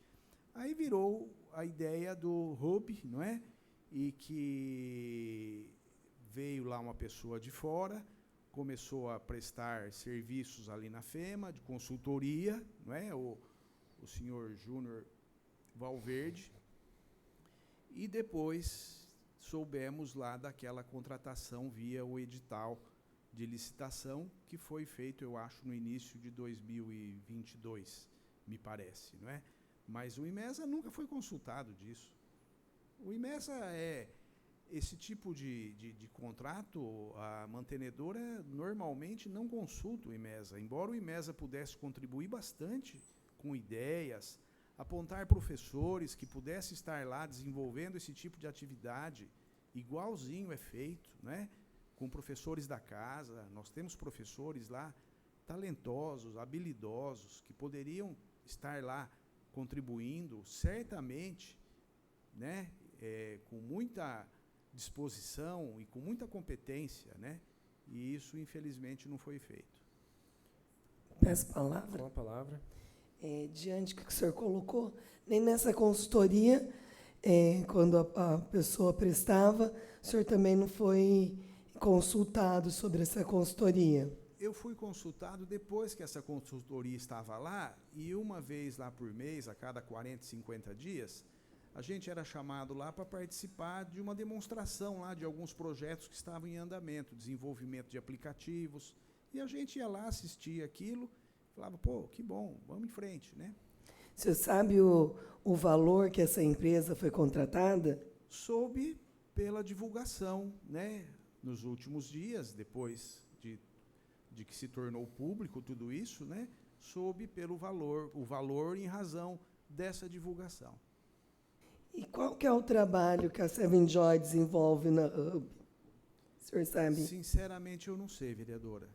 Aí virou a ideia do Hub, não é? E que veio lá uma pessoa de fora, começou a prestar serviços ali na FEMA, de consultoria, não é? O senhor Júnior Valverde. E depois soubemos lá daquela contratação via o edital de licitação, que foi feito, eu acho, no início de 2022, me parece, não é? Mas o IMESA nunca foi consultado disso. O IMESA esse tipo de contrato, a mantenedora normalmente não consulta o IMESA, embora o IMESA pudesse contribuir bastante com ideias, apontar professores que pudessem estar lá desenvolvendo esse tipo de atividade, igualzinho é feito, né? Com professores da casa. Nós temos professores lá talentosos, habilidosos, que poderiam estar lá contribuindo, certamente, né, com muita disposição e com muita competência, né? E isso, infelizmente, não foi feito. Peço palavra. Com a palavra. Diante do que o senhor colocou, nem nessa consultoria, quando a pessoa prestava, o senhor também não foi consultado sobre essa consultoria? Eu fui consultado depois que essa consultoria estava lá, e uma vez lá por mês, a cada 40, 50 dias, a gente era chamado lá para participar de uma demonstração lá de alguns projetos que estavam em andamento, desenvolvimento de aplicativos, e a gente ia lá assistir aquilo, falava, pô, que bom, vamos em frente, né? O senhor sabe o valor que essa empresa foi contratada? Soube pela divulgação, né, nos últimos dias, depois de que se tornou público tudo isso, né, soube pelo valor, o valor em razão dessa divulgação. E qual que é o trabalho que a Seven Joy desenvolve na Hub? O senhor sabe? Sinceramente, eu não sei, vereadora.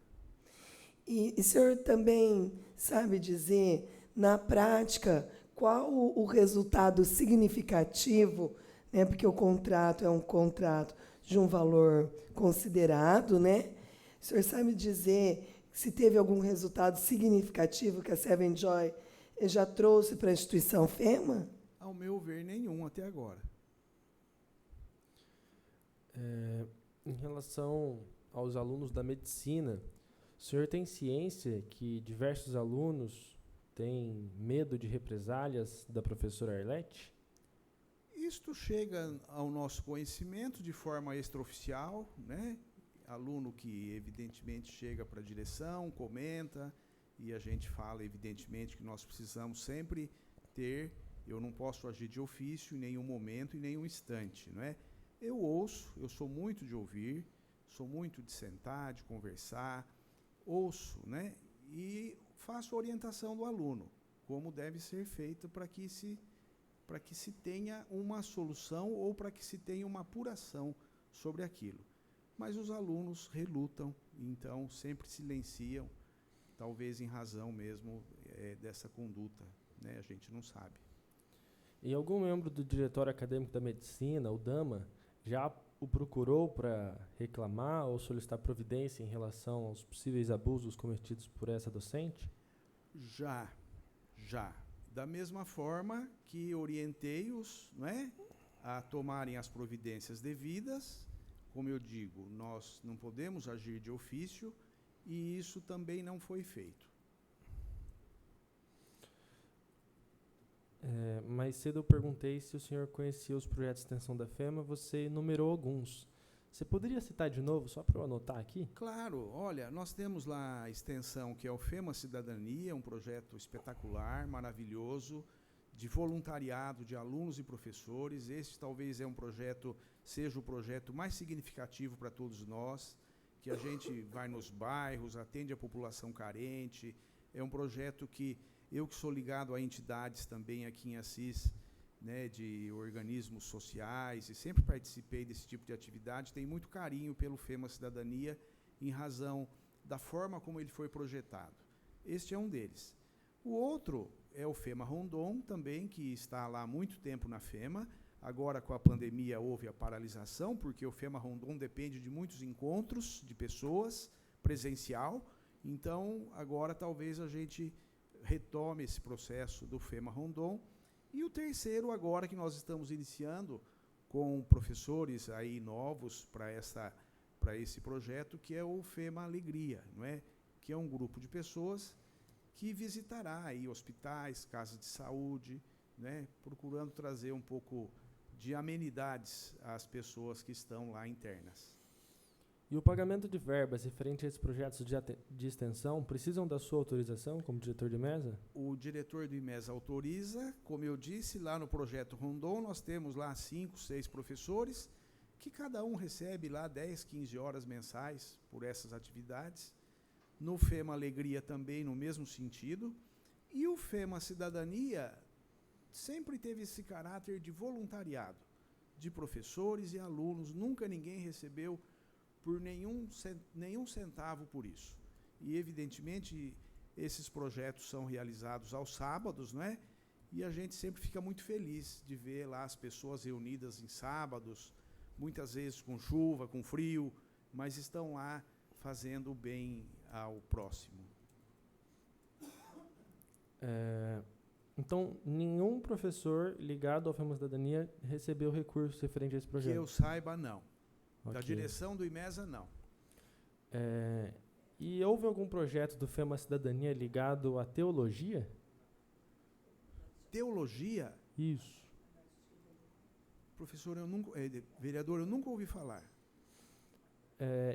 E o senhor também sabe dizer, na prática, qual o resultado significativo, né, porque o contrato é um contrato de um valor considerado, né? O senhor sabe dizer se teve algum resultado significativo que a Seven Joy já trouxe para a instituição FEMA? Ao meu ver, nenhum até agora. Em relação aos alunos da medicina, o senhor tem ciência que diversos alunos têm medo de represálias da professora Arlete? Isto chega ao nosso conhecimento de forma extraoficial, né? Aluno que, evidentemente, chega para a direção, comenta, e a gente fala, evidentemente, que nós precisamos sempre ter, eu não posso agir de ofício em nenhum momento, em nenhum instante, não é? Eu ouço, eu sou muito de ouvir, sou muito de sentar, de conversar, ouço, né? E faço a orientação do aluno, como deve ser feita para que se tenha uma solução ou para que se tenha uma apuração sobre aquilo. Mas os alunos relutam, então sempre silenciam, talvez em razão mesmo dessa conduta, né? A gente não sabe. E algum membro do Diretório Acadêmico da Medicina, o DAMA, já o procurou para reclamar ou solicitar providência em relação aos possíveis abusos cometidos por essa docente? Já. Da mesma forma que orientei-os, não é, a tomarem as providências devidas. Como eu digo, nós não podemos agir de ofício e isso também não foi feito. Mais cedo eu perguntei se o senhor conhecia os projetos de extensão da FEMA, você enumerou alguns. Você poderia citar de novo, só para eu anotar aqui? Claro, olha, nós temos lá a extensão que é o FEMA Cidadania, um projeto espetacular, maravilhoso, de voluntariado de alunos e professores. Este talvez seja o projeto mais significativo para todos nós, que a gente vai nos bairros, atende a população carente. É um projeto que eu, que sou ligado a entidades também aqui em Assis, né, de organismos sociais, e sempre participei desse tipo de atividade, tenho muito carinho pelo FEMA Cidadania, em razão da forma como ele foi projetado. Este é um deles. O outro é o FEMA Rondon, também, que está lá há muito tempo na FEMA. Agora, com a pandemia, houve a paralisação, porque o FEMA Rondon depende de muitos encontros de pessoas, presencial. Então, agora, talvez a gente retome esse processo do FEMA Rondon. E o terceiro, agora que nós estamos iniciando com professores aí novos para esse projeto, que é o FEMA Alegria, não é? Que é um grupo de pessoas que visitará aí hospitais, casas de saúde, né? Procurando trazer um pouco de amenidades às pessoas que estão lá internas. E o pagamento de verbas referente a esses projetos de extensão precisam da sua autorização como diretor de mesa? O diretor do IMES autoriza. Como eu disse, lá no projeto Rondon, nós temos lá 5, 6 professores, que cada um recebe lá 10, 15 horas mensais por essas atividades. No FEMA Alegria também, no mesmo sentido. E o FEMA Cidadania sempre teve esse caráter de voluntariado, de professores e alunos. Nunca ninguém recebeu por nenhum centavo por isso. E, evidentemente, esses projetos são realizados aos sábados, não é? E a gente sempre fica muito feliz de ver lá as pessoas reunidas em sábados, muitas vezes com chuva, com frio, mas estão lá fazendo o bem ao próximo. Então, nenhum professor ligado ao FEMA Cidadania recebeu recurso referente a esse projeto? Que eu saiba, não. Okay. Da direção do IMESA, não. E houve algum projeto do FEMA Cidadania ligado à teologia? Teologia? Isso. Professor, vereador, eu nunca ouvi falar.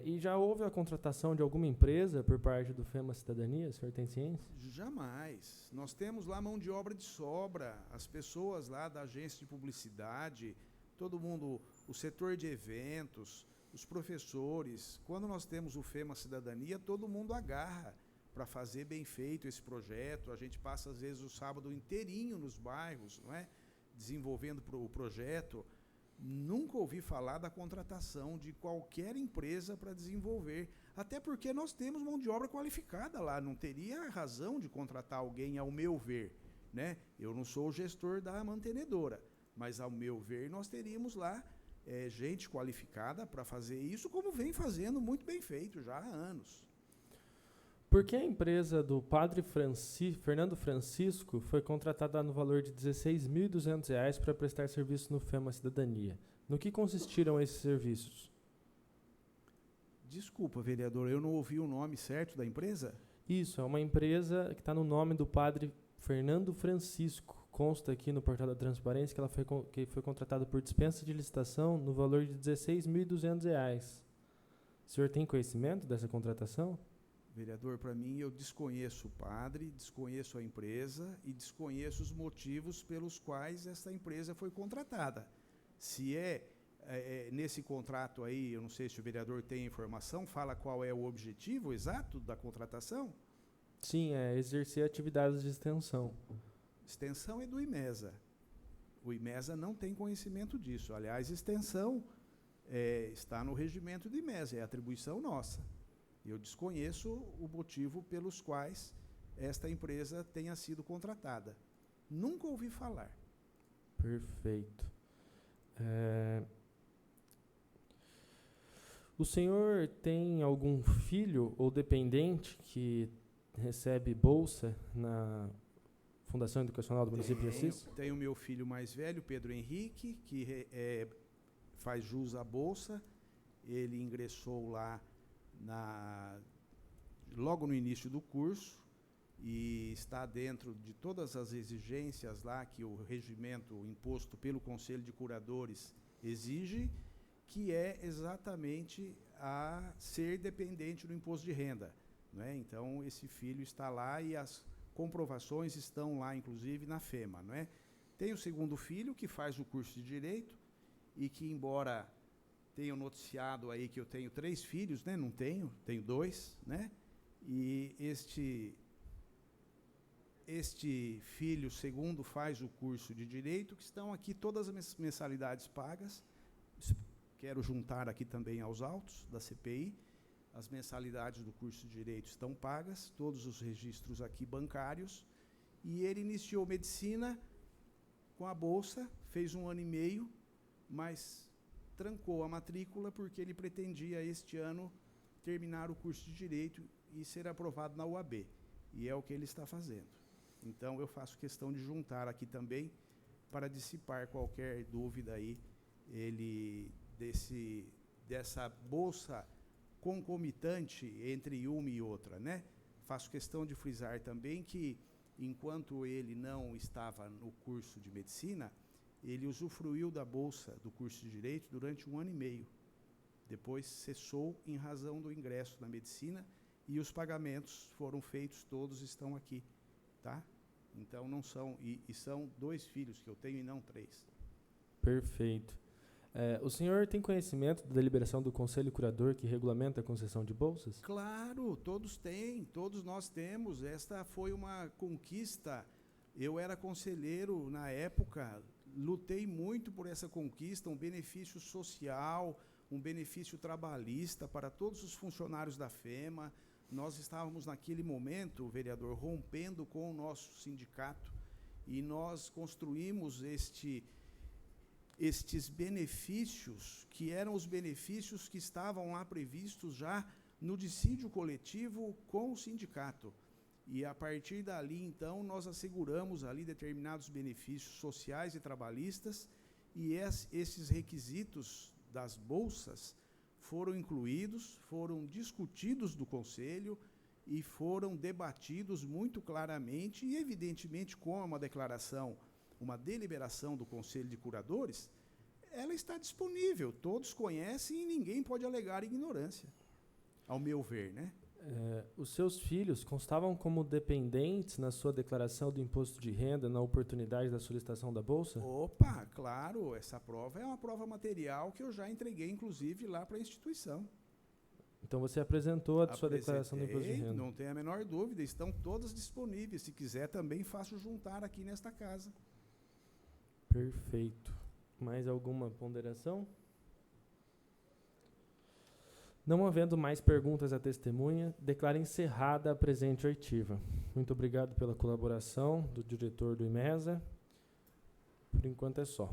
E já houve a contratação de alguma empresa por parte do FEMA Cidadania? O senhor tem ciência? Jamais. Nós temos lá mão de obra de sobra. As pessoas lá da agência de publicidade, todo mundo, o setor de eventos, os professores. Quando nós temos o FEMA Cidadania, todo mundo agarra para fazer bem feito esse projeto. A gente passa, às vezes, o sábado inteirinho nos bairros, não é? Desenvolvendo o projeto. Nunca ouvi falar da contratação de qualquer empresa para desenvolver, até porque nós temos mão de obra qualificada lá, não teria razão de contratar alguém, ao meu ver, né? Eu não sou o gestor da mantenedora, mas, ao meu ver, nós teríamos lá gente qualificada para fazer isso, como vem fazendo muito bem feito já há anos. Por que a empresa do padre Fernando Francisco foi contratada no valor de R$ 16.200 para prestar serviço no FEMA Cidadania? No que consistiram esses serviços? Desculpa, vereador, eu não ouvi o nome certo da empresa? Isso, é uma empresa que está no nome do padre Fernando Francisco. Consta aqui no portal da transparência que ela foi contratada por dispensa de licitação no valor de R$ 16.200. O senhor tem conhecimento dessa contratação? Vereador, para mim, eu desconheço o padre, desconheço a empresa e desconheço os motivos pelos quais essa empresa foi contratada. Se nesse contrato aí, eu não sei se o vereador tem informação, fala qual é o objetivo exato da contratação? Sim, é exercer atividades de extensão. Extensão é do IMESA. O IMESA não tem conhecimento disso. Aliás, extensão está no regimento do IMESA, é atribuição nossa. Eu desconheço o motivo pelos quais esta empresa tenha sido contratada. Nunca ouvi falar. Perfeito. O senhor tem algum filho ou dependente que recebe bolsa na Fundação Educacional do município de Assis? Tenho meu filho mais velho, Pedro Henrique, que faz jus à bolsa. Ele ingressou lá logo no início do curso e está dentro de todas as exigências lá que o regimento imposto pelo Conselho de Curadores exige, que é exatamente a ser dependente do imposto de renda, não é? Então, esse filho está lá e as comprovações estão lá, inclusive, na FEMA, não é? Tem o segundo filho, que faz o curso de Direito e que, embora tenho noticiado aí que eu tenho 3 filhos, né? Não tenho 2, né? E este filho segundo faz o curso de Direito, que estão aqui todas as mensalidades pagas. Quero juntar aqui também aos autos da CPI. As mensalidades do curso de Direito estão pagas, todos os registros aqui bancários. E ele iniciou medicina com a bolsa, fez 1 ano e meio, mas trancou a matrícula porque ele pretendia, este ano, terminar o curso de Direito e ser aprovado na UAB. E é o que ele está fazendo. Então, eu faço questão de juntar aqui também para dissipar qualquer dúvida aí, dessa bolsa concomitante entre uma e outra, né? Faço questão de frisar também que, enquanto ele não estava no curso de medicina, ele usufruiu da bolsa do curso de Direito durante 1 ano e meio. Depois cessou em razão do ingresso na medicina e os pagamentos foram feitos, todos estão aqui, tá? Então, não são, e são 2 filhos que eu tenho e não 3. Perfeito. O senhor tem conhecimento da deliberação do Conselho Curador que regulamenta a concessão de bolsas? Claro, todos têm, todos nós temos. Esta foi uma conquista. Eu era conselheiro na época, lutei muito por essa conquista, um benefício social, um benefício trabalhista para todos os funcionários da FEMA. Nós estávamos naquele momento, vereador, rompendo com o nosso sindicato e nós construímos estes benefícios, que eram os benefícios que estavam lá previstos já no dissídio coletivo com o sindicato. E, a partir dali, então, nós asseguramos ali determinados benefícios sociais e trabalhistas, e esses requisitos das bolsas foram incluídos, foram discutidos do Conselho e foram debatidos muito claramente e, evidentemente, com uma deliberação do Conselho de Curadores, Ela está disponível, todos conhecem e ninguém pode alegar ignorância, ao meu ver, né? Os seus filhos constavam como dependentes na sua declaração do imposto de renda na oportunidade da solicitação da Bolsa? Opa, claro, essa prova é uma prova material que eu já entreguei, inclusive, lá para a instituição. Então você apresentou a sua declaração do imposto de renda? Não tem a menor dúvida, estão todas disponíveis. Se quiser, também faço juntar aqui nesta casa. Perfeito. Mais alguma ponderação? Não havendo mais perguntas à testemunha, declaro encerrada a presente oitiva. Muito obrigado pela colaboração do diretor do IMESA. Por enquanto é só.